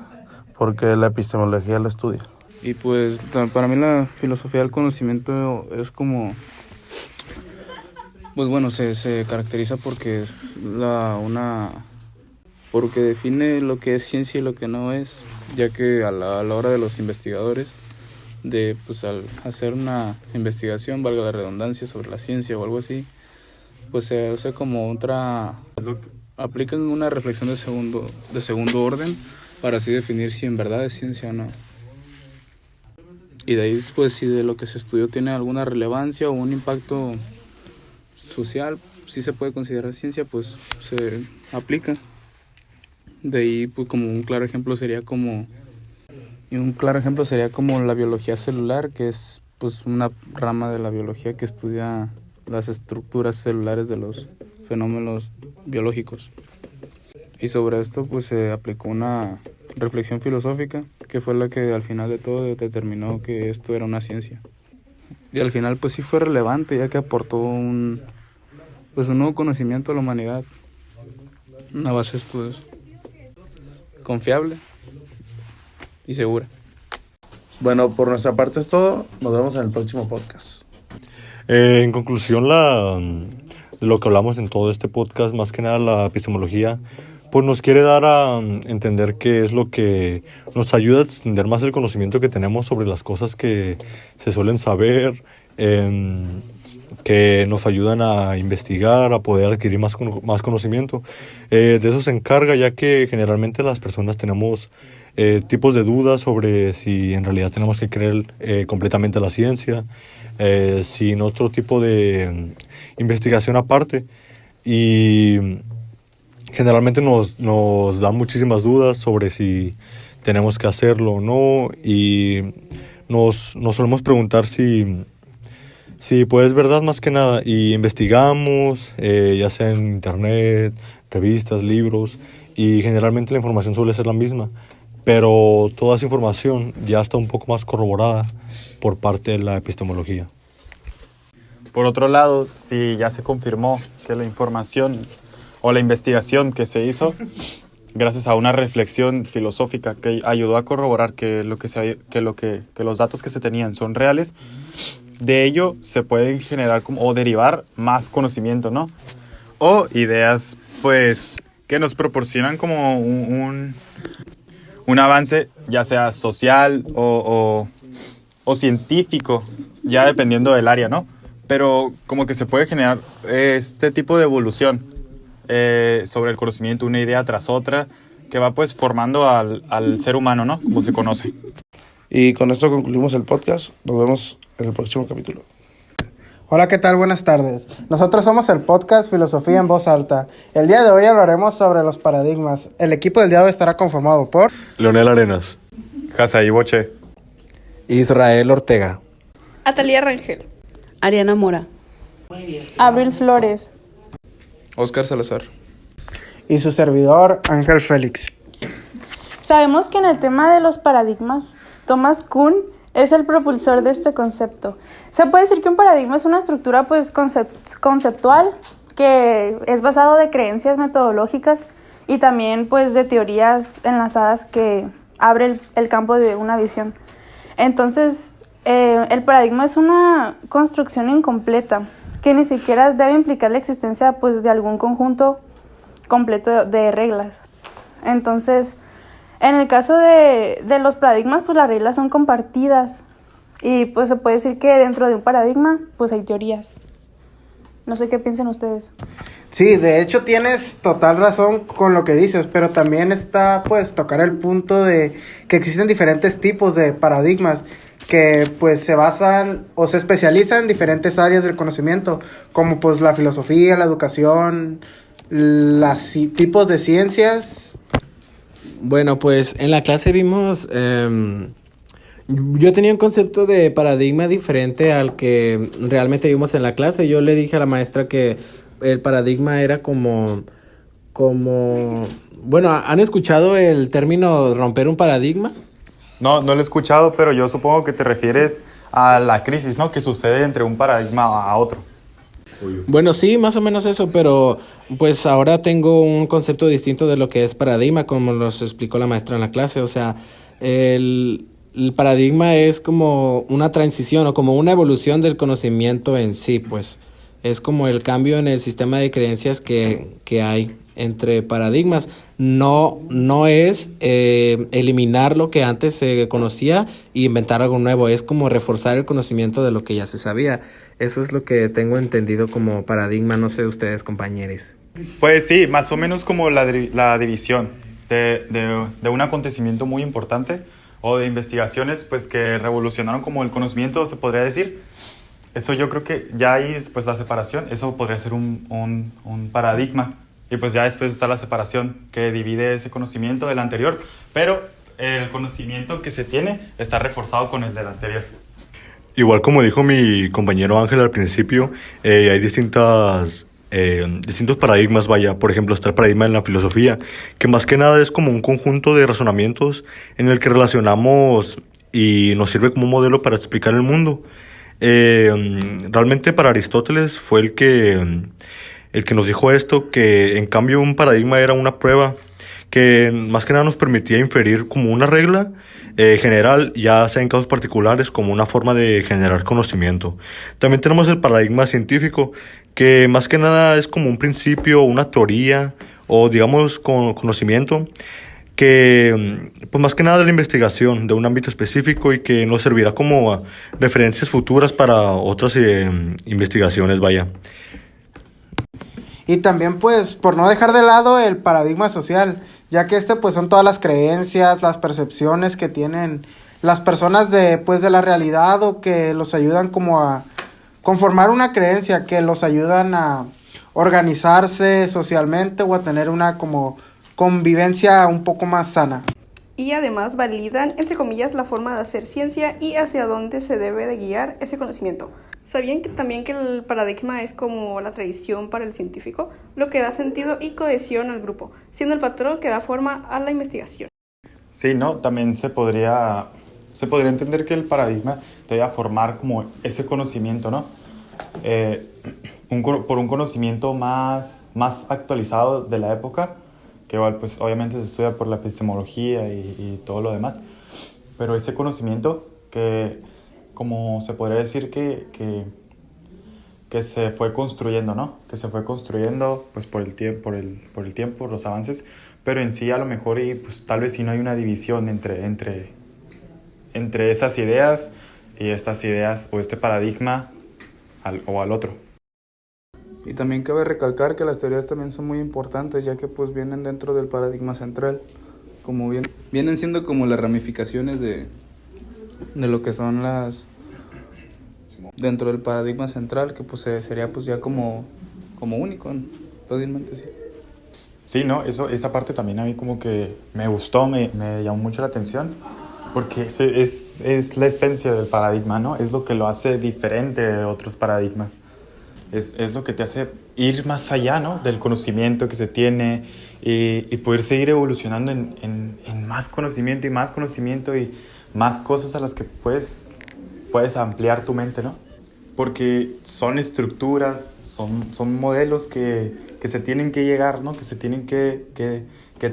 porque la epistemología lo estudia. Y pues para mí la filosofía del conocimiento es como, pues bueno, se caracteriza porque es porque define lo que es ciencia y lo que no es, ya que a la hora de los investigadores, pues al hacer una investigación, valga la redundancia, sobre la ciencia o algo así, pues se hace como aplican una reflexión de segundo orden para así definir si en verdad es ciencia o no. Y de ahí, pues, si de lo que se estudió tiene alguna relevancia o un impacto social, si se puede considerar ciencia, pues se aplica. De ahí, pues, como un claro ejemplo sería como la biología celular, que es pues una rama de la biología que estudia las estructuras celulares de los fenómenos biológicos. Y sobre esto pues se aplicó una reflexión filosófica, que fue la que al final de todo determinó que esto era una ciencia. Y al final pues sí fue relevante, ya que aportó un nuevo conocimiento a la humanidad, una base de estudios confiable y segura. Bueno, por nuestra parte es todo. Nos vemos en el próximo podcast. En conclusión, de lo que hablamos en todo este podcast, más que nada la epistemología, pues nos quiere dar a entender qué es lo que nos ayuda a extender más el conocimiento que tenemos sobre las cosas que se suelen saber, que nos ayudan a investigar, a poder adquirir más conocimiento. De eso se encarga, ya que generalmente las personas tenemos tipos de dudas sobre si en realidad tenemos que creer completamente la ciencia, sin otro tipo de investigación aparte. Y generalmente nos da muchísimas dudas sobre si tenemos que hacerlo o no, y nos solemos preguntar si pues es verdad más que nada, y investigamos, ya sea en internet, revistas, libros, y generalmente la información suele ser la misma, pero toda esa información ya está un poco más corroborada por parte de la epistemología. Por otro lado, si ya se confirmó que la información o la investigación que se hizo, gracias a una reflexión filosófica que ayudó a corroborar que los datos que se tenían son reales, de ello se pueden generar o derivar más conocimiento, ¿no? O ideas, pues, que nos proporcionan como un avance, ya sea social o científico, ya dependiendo del área, ¿no? Pero como que se puede generar este tipo de evolución sobre el conocimiento, una idea tras otra, que va pues formando al ser humano, ¿no? Como se conoce. Y con esto concluimos el podcast. Nos vemos en el próximo capítulo. Hola, ¿qué tal? Buenas tardes. Nosotros somos el podcast Filosofía en Voz Alta. El día de hoy hablaremos sobre los paradigmas. El equipo del día de hoy estará conformado por Leonel Arenas, Hasaí Boche, Israel Ortega, Atalia Rangel, Ariana Mora, Abril Flores, Oscar Salazar. y su servidor Ángel Félix. Sabemos que en el tema de los paradigmas, Thomas Kuhn es el propulsor de este concepto. Se puede decir que un paradigma es una estructura pues conceptual que es basado de creencias metodológicas y también pues de teorías enlazadas que abre el campo de una visión. Entonces, el paradigma es una construcción incompleta que ni siquiera debe implicar la existencia pues, de algún conjunto completo de reglas. Entonces, en el caso de los paradigmas, pues las reglas son compartidas y pues se puede decir que dentro de un paradigma pues hay teorías. No sé qué piensan ustedes. Sí, de hecho tienes total razón con lo que dices, pero también está pues tocar el punto de que existen diferentes tipos de paradigmas que pues se basan o se especializan en diferentes áreas del conocimiento, como pues la filosofía, la educación, los tipos de ciencias. Bueno, pues en la clase vimos, yo tenía un concepto de paradigma diferente al que realmente vimos en la clase. Yo le dije a la maestra que el paradigma era como, bueno, ¿han escuchado el término romper un paradigma? No, no lo he escuchado, pero yo supongo que te refieres a la crisis, ¿no? Que sucede entre un paradigma a otro. Bueno, sí, más o menos eso, pero pues ahora tengo un concepto distinto de lo que es paradigma, como nos explicó la maestra en la clase. O sea, el paradigma es como una transición o como una evolución del conocimiento en sí, pues. Es como el cambio en el sistema de creencias que hay entre paradigmas. No es eliminar lo que antes se conocía e inventar algo nuevo. Es como reforzar el conocimiento de lo que ya se sabía. Eso es lo que tengo entendido como paradigma. No sé ustedes, compañeros. Pues sí, más o menos como la división de un acontecimiento muy importante o de investigaciones pues que revolucionaron como el conocimiento, se podría decir. Eso yo creo que ya ahí pues la separación, eso podría ser un paradigma. Y pues ya después está la separación que divide ese conocimiento del anterior, pero el conocimiento que se tiene está reforzado con el del anterior. Igual como dijo mi compañero Ángel al principio, hay distintos paradigmas, vaya. Por ejemplo, está el paradigma en la filosofía, que más que nada es como un conjunto de razonamientos en el que relacionamos y nos sirve como un modelo para explicar el mundo. Realmente para Aristóteles fue el que nos dijo esto, que en cambio un paradigma era una prueba que más que nada nos permitía inferir como una regla general, ya sea en casos particulares, como una forma de generar conocimiento. También tenemos el paradigma científico, que más que nada es como un principio, una teoría o digamos conocimiento que pues más que nada de la investigación de un ámbito específico y que nos servirá como referencias futuras para otras investigaciones, vaya. Y también pues por no dejar de lado el paradigma social, ya que pues son todas las creencias, las percepciones que tienen las personas de la realidad o que los ayudan como a conformar una creencia, que los ayudan a organizarse socialmente o a tener una como convivencia un poco más sana. Y además validan, entre comillas, la forma de hacer ciencia y hacia dónde se debe de guiar ese conocimiento. ¿Sabían también que el paradigma es como la tradición para el científico, lo que da sentido y cohesión al grupo, siendo el patrón que da forma a la investigación? Sí, ¿no? También se podría entender que el paradigma te va a formar como ese conocimiento, ¿no? Por un conocimiento más actualizado de la época, que igual pues obviamente se estudia por la epistemología y todo lo demás, pero ese conocimiento que como se podría decir que se fue construyendo, ¿no? Que se fue construyendo pues por el tiempo, los avances, pero en sí a lo mejor y pues tal vez sí no hay una división entre esas ideas y estas ideas o este paradigma o al otro. Y también cabe recalcar que las teorías también son muy importantes, ya que pues vienen dentro del paradigma central, como vienen siendo como las ramificaciones de lo que son las dentro del paradigma central, que pues sería pues ya como único, fácilmente sí. Sí, ¿no? Esa parte también a mí como que me gustó, me llamó mucho la atención, porque es la esencia del paradigma, ¿no? Es lo que lo hace diferente de otros paradigmas. Es lo que te hace ir más allá, ¿no? Del conocimiento que se tiene y poder seguir evolucionando en más conocimiento y más conocimiento y más cosas a las que puedes ampliar tu mente, ¿no? Porque son estructuras, son modelos que se tienen que llegar, ¿no? Que se tienen que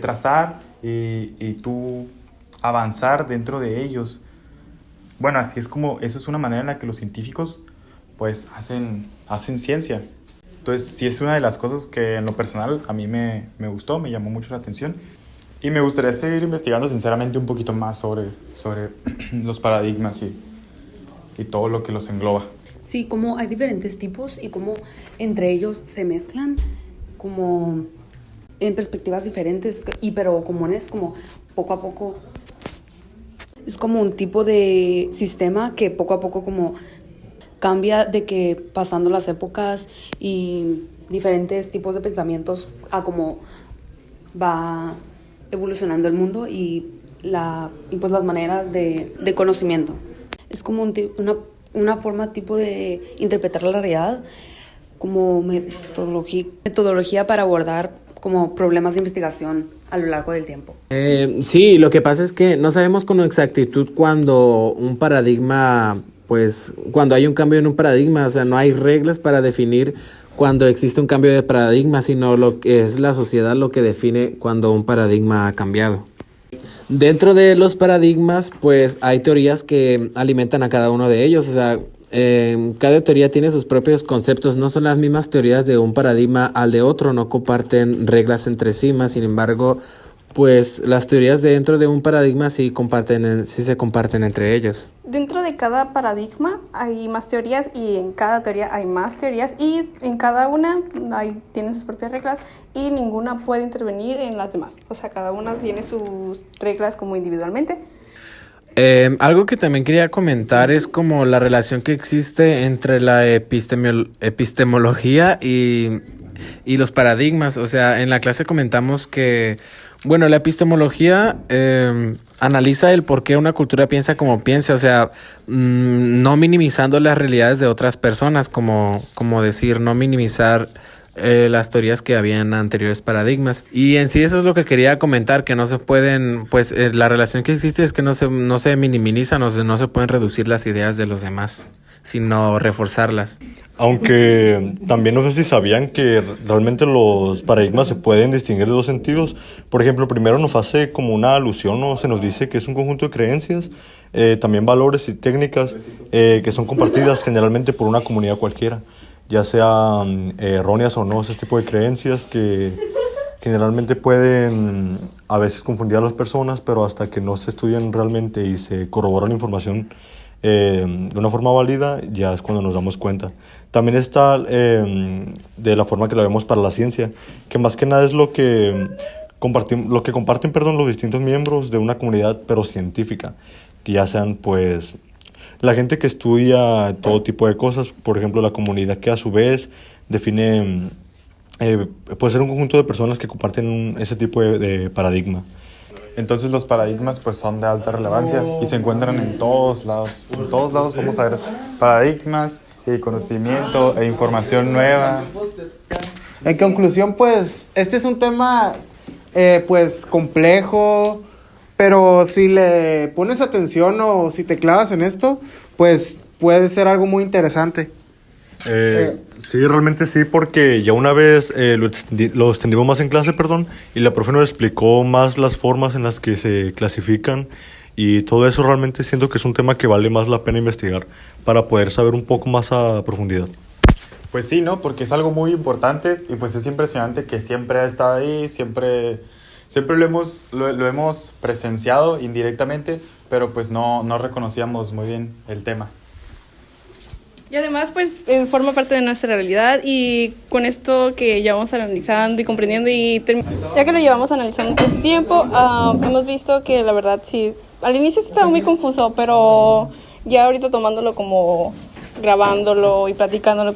trazar y tú avanzar dentro de ellos. bueno, así es como, esa es una manera en la que los científicos pues hacen ciencia. Entonces, sí es una de las cosas que en lo personal a mí me gustó, me llamó mucho la atención. Y me gustaría seguir investigando sinceramente un poquito más sobre los paradigmas y todo lo que los engloba. Sí, como hay diferentes tipos y como entre ellos se mezclan como en perspectivas diferentes, pero comunes, como poco a poco. Es como un tipo de sistema que poco a poco como cambia de que pasando las épocas y diferentes tipos de pensamientos a cómo va evolucionando el mundo y pues las maneras de conocimiento. Es como una forma tipo de interpretar la realidad como metodología para abordar como problemas de investigación a lo largo del tiempo. Sí, lo que pasa es que no sabemos con exactitud cuando un paradigma, pues cuando hay un cambio en un paradigma, o sea, no hay reglas para definir cuando existe un cambio de paradigma, sino lo que es la sociedad lo que define cuando un paradigma ha cambiado. Dentro de los paradigmas, pues hay teorías que alimentan a cada uno de ellos, o sea, cada teoría tiene sus propios conceptos, no son las mismas teorías de un paradigma al de otro, no comparten reglas entre sí, más sin embargo, pues las teorías dentro de un paradigma sí se comparten entre ellos. Dentro de cada paradigma hay más teorías y en cada teoría hay más teorías y en cada una tienen sus propias reglas y ninguna puede intervenir en las demás. O sea, cada una tiene sus reglas como individualmente. Algo que también quería comentar es como la relación que existe entre la epistemología y los paradigmas. O sea, en la clase comentamos que, bueno, la epistemología analiza el por qué una cultura piensa como piensa, o sea, no minimizando las realidades de otras personas, como decir, no minimizar las teorías que había en anteriores paradigmas. Y en sí eso es lo que quería comentar, que no se pueden, pues la relación que existe es que no se minimizan, no se pueden reducir las ideas de los demás, sino reforzarlas. Aunque también no sé si sabían que realmente los paradigmas se pueden distinguir de dos sentidos. Por ejemplo, primero nos hace como una alusión, ¿no? Se nos dice que es un conjunto de creencias, también valores y técnicas que son compartidas generalmente por una comunidad cualquiera, ya sean erróneas o no, ese tipo de creencias que generalmente pueden a veces confundir a las personas, pero hasta que no se estudian realmente y se corrobora la información de una forma válida, ya es cuando nos damos cuenta. También está de la forma que la vemos para la ciencia, que más que nada es lo que comparten los distintos miembros de una comunidad, pero científica, que ya sean pues la gente que estudia todo tipo de cosas, por ejemplo la comunidad que a su vez define, puede ser un conjunto de personas que comparten ese tipo de paradigma. Entonces los paradigmas pues son de alta relevancia y se encuentran en todos lados. En todos lados vamos a ver paradigmas, conocimiento e información nueva. En conclusión, pues, este es un tema, pues, complejo, pero si le pones atención o si te clavas en esto, pues, puede ser algo muy interesante. Sí, realmente sí, porque ya una vez lo extendimos más en clase, y la profe nos explicó más las formas en las que se clasifican y todo eso realmente siento que es un tema que vale más la pena investigar para poder saber un poco más a profundidad. Pues sí, ¿no? Porque es algo muy importante y pues es impresionante que siempre ha estado ahí, siempre lo hemos presenciado indirectamente, pero pues no reconocíamos muy bien el tema. Y además, pues, forma parte de nuestra realidad y con esto que llevamos analizando y comprendiendo ya que lo llevamos analizando todo este tiempo, hemos visto que la verdad sí, al inicio estaba muy confuso, pero ya ahorita tomándolo como grabándolo y platicándolo,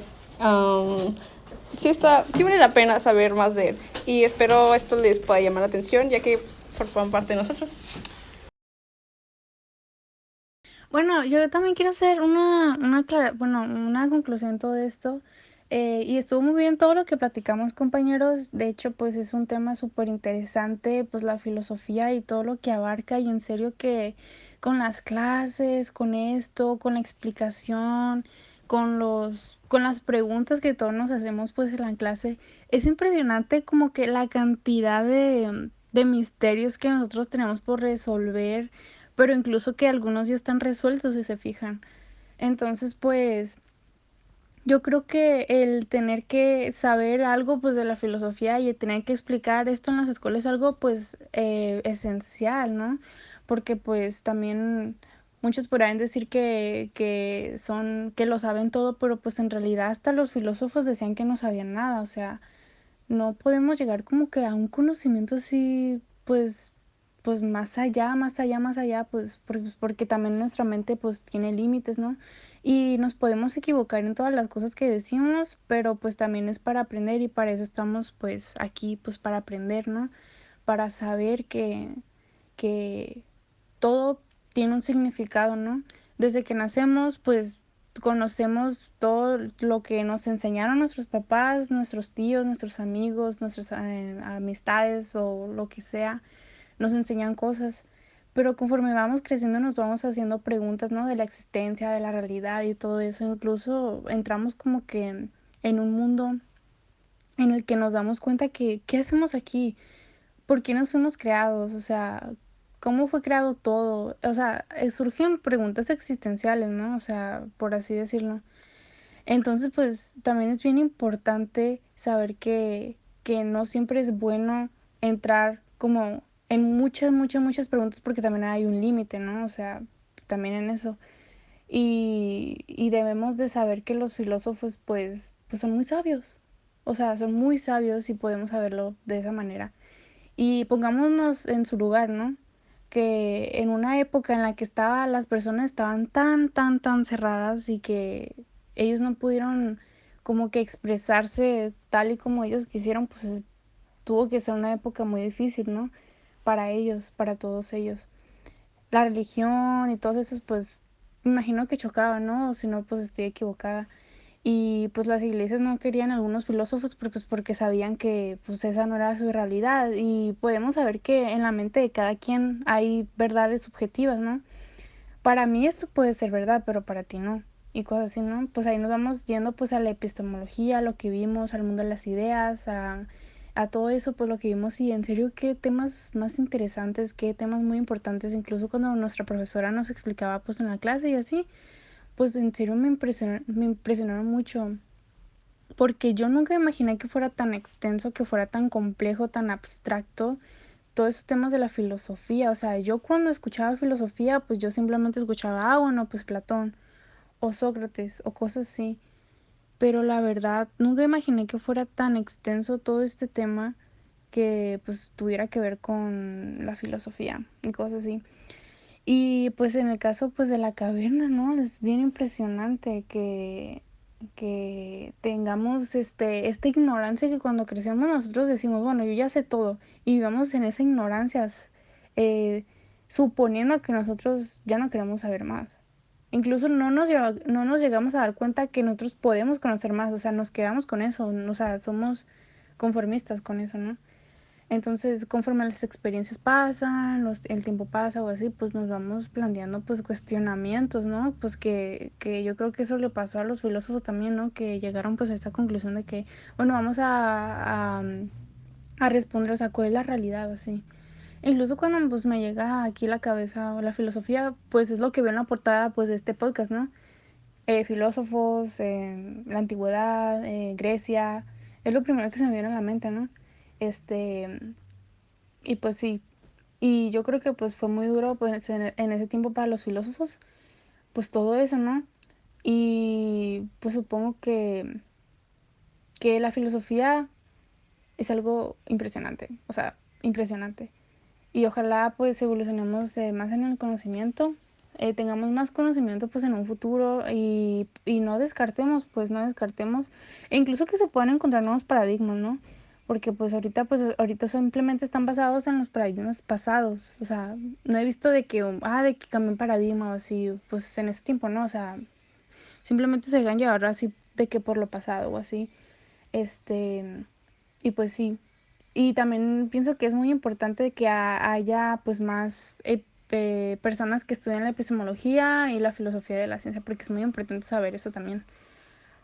sí vale la pena saber más de él y espero esto les pueda llamar la atención ya que pues, forman parte de nosotros. Bueno, yo también quiero hacer una conclusión de todo esto. Y estuvo muy bien todo lo que platicamos, compañeros. De hecho, pues es un tema súper interesante, pues la filosofía y todo lo que abarca. Y en serio que con las clases, con esto, con la explicación, con las preguntas que todos nos hacemos pues en la clase, es impresionante como que la cantidad de misterios que nosotros tenemos por resolver pero incluso que algunos ya están resueltos si se fijan. Entonces, pues yo creo que el tener que saber algo pues de la filosofía y tener que explicar esto en las escuelas es algo pues esencial, ¿no? Porque pues también muchos podrán decir que lo saben todo, pero pues en realidad hasta los filósofos decían que no sabían nada, o sea, no podemos llegar como que a un conocimiento así, pues más allá, más allá, más allá, porque también nuestra mente pues tiene límites, ¿no? Y nos podemos equivocar en todas las cosas que decimos, pero pues también es para aprender y para eso estamos pues aquí, pues para aprender, ¿no? Para saber que todo tiene un significado, ¿no? Desde que nacemos, pues conocemos todo lo que nos enseñaron nuestros papás, nuestros tíos, nuestros amigos, nuestras amistades o lo que sea, nos enseñan cosas. Pero conforme vamos creciendo nos vamos haciendo preguntas, ¿no? De la existencia, de la realidad y todo eso. Incluso entramos como que en un mundo en el que nos damos cuenta que, ¿qué hacemos aquí? ¿Por qué nos fuimos creados? O sea, ¿cómo fue creado todo? O sea, surgen preguntas existenciales, ¿no? O sea, por así decirlo. Entonces, pues también es bien importante saber que no siempre es bueno entrar como en muchas, muchas, muchas preguntas porque también hay un límite, ¿no? O sea, también en eso. Y debemos de saber que los filósofos, pues son muy sabios. O sea, son muy sabios y podemos saberlo de esa manera. Y pongámonos en su lugar, ¿no? Que en una época en la que las personas estaban tan, tan, tan cerradas y que ellos no pudieron como que expresarse tal y como ellos quisieron, pues tuvo que ser una época muy difícil, ¿no? Para ellos, para todos ellos. La religión y todos esos, pues, me imagino que chocaban, ¿no? O si no, pues estoy equivocada. Y pues las iglesias no querían algunos filósofos pues porque sabían que pues esa no era su realidad y podemos saber que en la mente de cada quien hay verdades subjetivas, ¿no? Para mí esto puede ser verdad, pero para ti no. Y cosas así, ¿no? Pues ahí nos vamos yendo pues a la epistemología, a lo que vimos, al mundo de las ideas, a todo eso, pues lo que vimos y en serio qué temas más interesantes, qué temas muy importantes, incluso cuando nuestra profesora nos explicaba pues en la clase y así, pues en serio me impresionaron mucho, porque yo nunca imaginé que fuera tan extenso, que fuera tan complejo, tan abstracto, todos esos temas de la filosofía. O sea, yo cuando escuchaba filosofía, pues yo simplemente escuchaba, bueno, pues Platón o Sócrates o cosas así. Pero la verdad, nunca imaginé que fuera tan extenso todo este tema que pues tuviera que ver con la filosofía y cosas así. Y pues en el caso pues de la caverna, ¿no? Es bien impresionante que tengamos esta ignorancia que cuando crecemos nosotros decimos, bueno, yo ya sé todo y vivamos en esa ignorancia, eh, suponiendo que nosotros ya no queremos saber más. Incluso no nos llegamos a dar cuenta que nosotros podemos conocer más, o sea, nos quedamos con eso, o sea, somos conformistas con eso, ¿no? Entonces, conforme las experiencias pasan, el tiempo pasa o así, pues nos vamos planteando pues cuestionamientos, ¿no? Pues que yo creo que eso le pasó a los filósofos también, ¿no? Que llegaron pues a esta conclusión de que, bueno, vamos a responder, o sea, ¿cuál es la realidad? Así. Incluso cuando pues me llega aquí a la cabeza la filosofía, pues es lo que veo en la portada pues de este podcast, ¿no? Filósofos, la antigüedad, Grecia, es lo primero que se me viene a la mente, ¿no? Este, y pues sí, y yo creo que pues fue muy duro pues en ese tiempo para los filósofos, pues todo eso, ¿no? Y pues supongo que la filosofía es algo impresionante, o sea, impresionante. Y ojalá pues evolucionemos más en el conocimiento, tengamos más conocimiento pues en un futuro y no descartemos, pues no descartemos, e incluso que se puedan encontrar nuevos paradigmas, ¿no? Porque pues ahorita simplemente están basados en los paradigmas pasados, o sea, no he visto de que cambien paradigma o así, pues en ese tiempo, ¿no? O sea, simplemente se dejan llevar así de que por lo pasado o así, este, y pues sí. Y también pienso que es muy importante que haya pues más personas que estudian la epistemología y la filosofía de la ciencia, porque es muy importante saber eso también,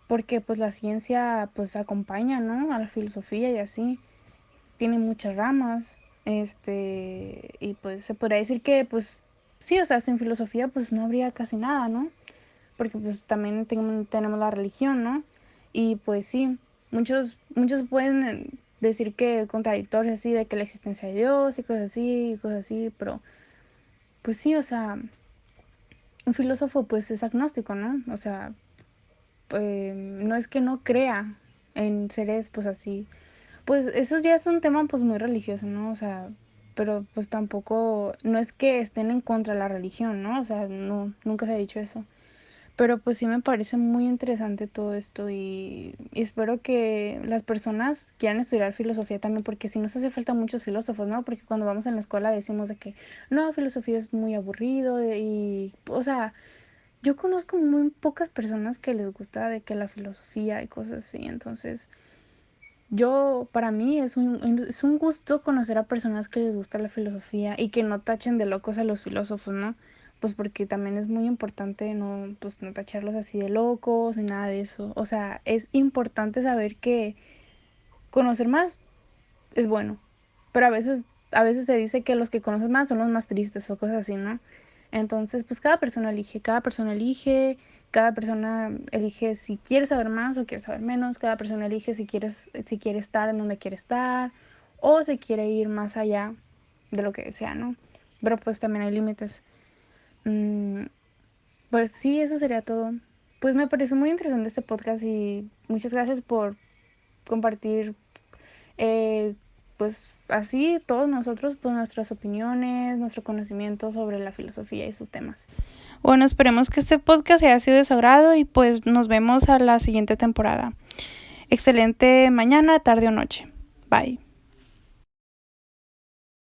porque pues la ciencia pues acompaña, ¿no? A la filosofía y así, tiene muchas ramas, y pues se podría decir que pues sí, o sea, sin filosofía pues no habría casi nada, ¿no? Porque pues también tenemos la religión, ¿no? Y pues sí, muchos pueden decir que contradictorios así de que la existencia de Dios y cosas así, pero pues sí, o sea, un filósofo pues es agnóstico, ¿no? O sea, no es que no crea en seres pues así. Pues eso ya es un tema pues muy religioso, ¿no? O sea, pero pues tampoco, no es que estén en contra de la religión, ¿no? O sea, no, nunca se ha dicho eso. Pero pues sí me parece muy interesante todo esto y espero que las personas quieran estudiar filosofía también, porque sí nos hace falta muchos filósofos, ¿no? Porque cuando vamos en la escuela decimos de que no, filosofía es muy aburrido y, o sea, yo conozco muy pocas personas que les gusta de que la filosofía y cosas así, entonces para mí es un gusto conocer a personas que les gusta la filosofía y que no tachen de locos a los filósofos, ¿no? Pues porque también es muy importante pues no tacharlos así de locos ni nada de eso. O sea, es importante saber que conocer más es bueno, pero a veces se dice que los que conocen más son los más tristes o cosas así, ¿no? Entonces, pues cada persona elige si quiere saber más o quiere saber menos, cada persona elige si quiere estar en donde quiere estar o si quiere ir más allá de lo que desea, ¿no? Pero pues también hay límites. Mm, pues sí, eso sería todo. Pues me pareció muy interesante este podcast y muchas gracias por compartir pues así todos nosotros, pues nuestras opiniones, nuestro conocimiento sobre la filosofía y sus temas. Bueno, esperemos que este podcast haya sido de su agrado y pues nos vemos a la siguiente temporada. Excelente mañana, tarde o noche. Bye.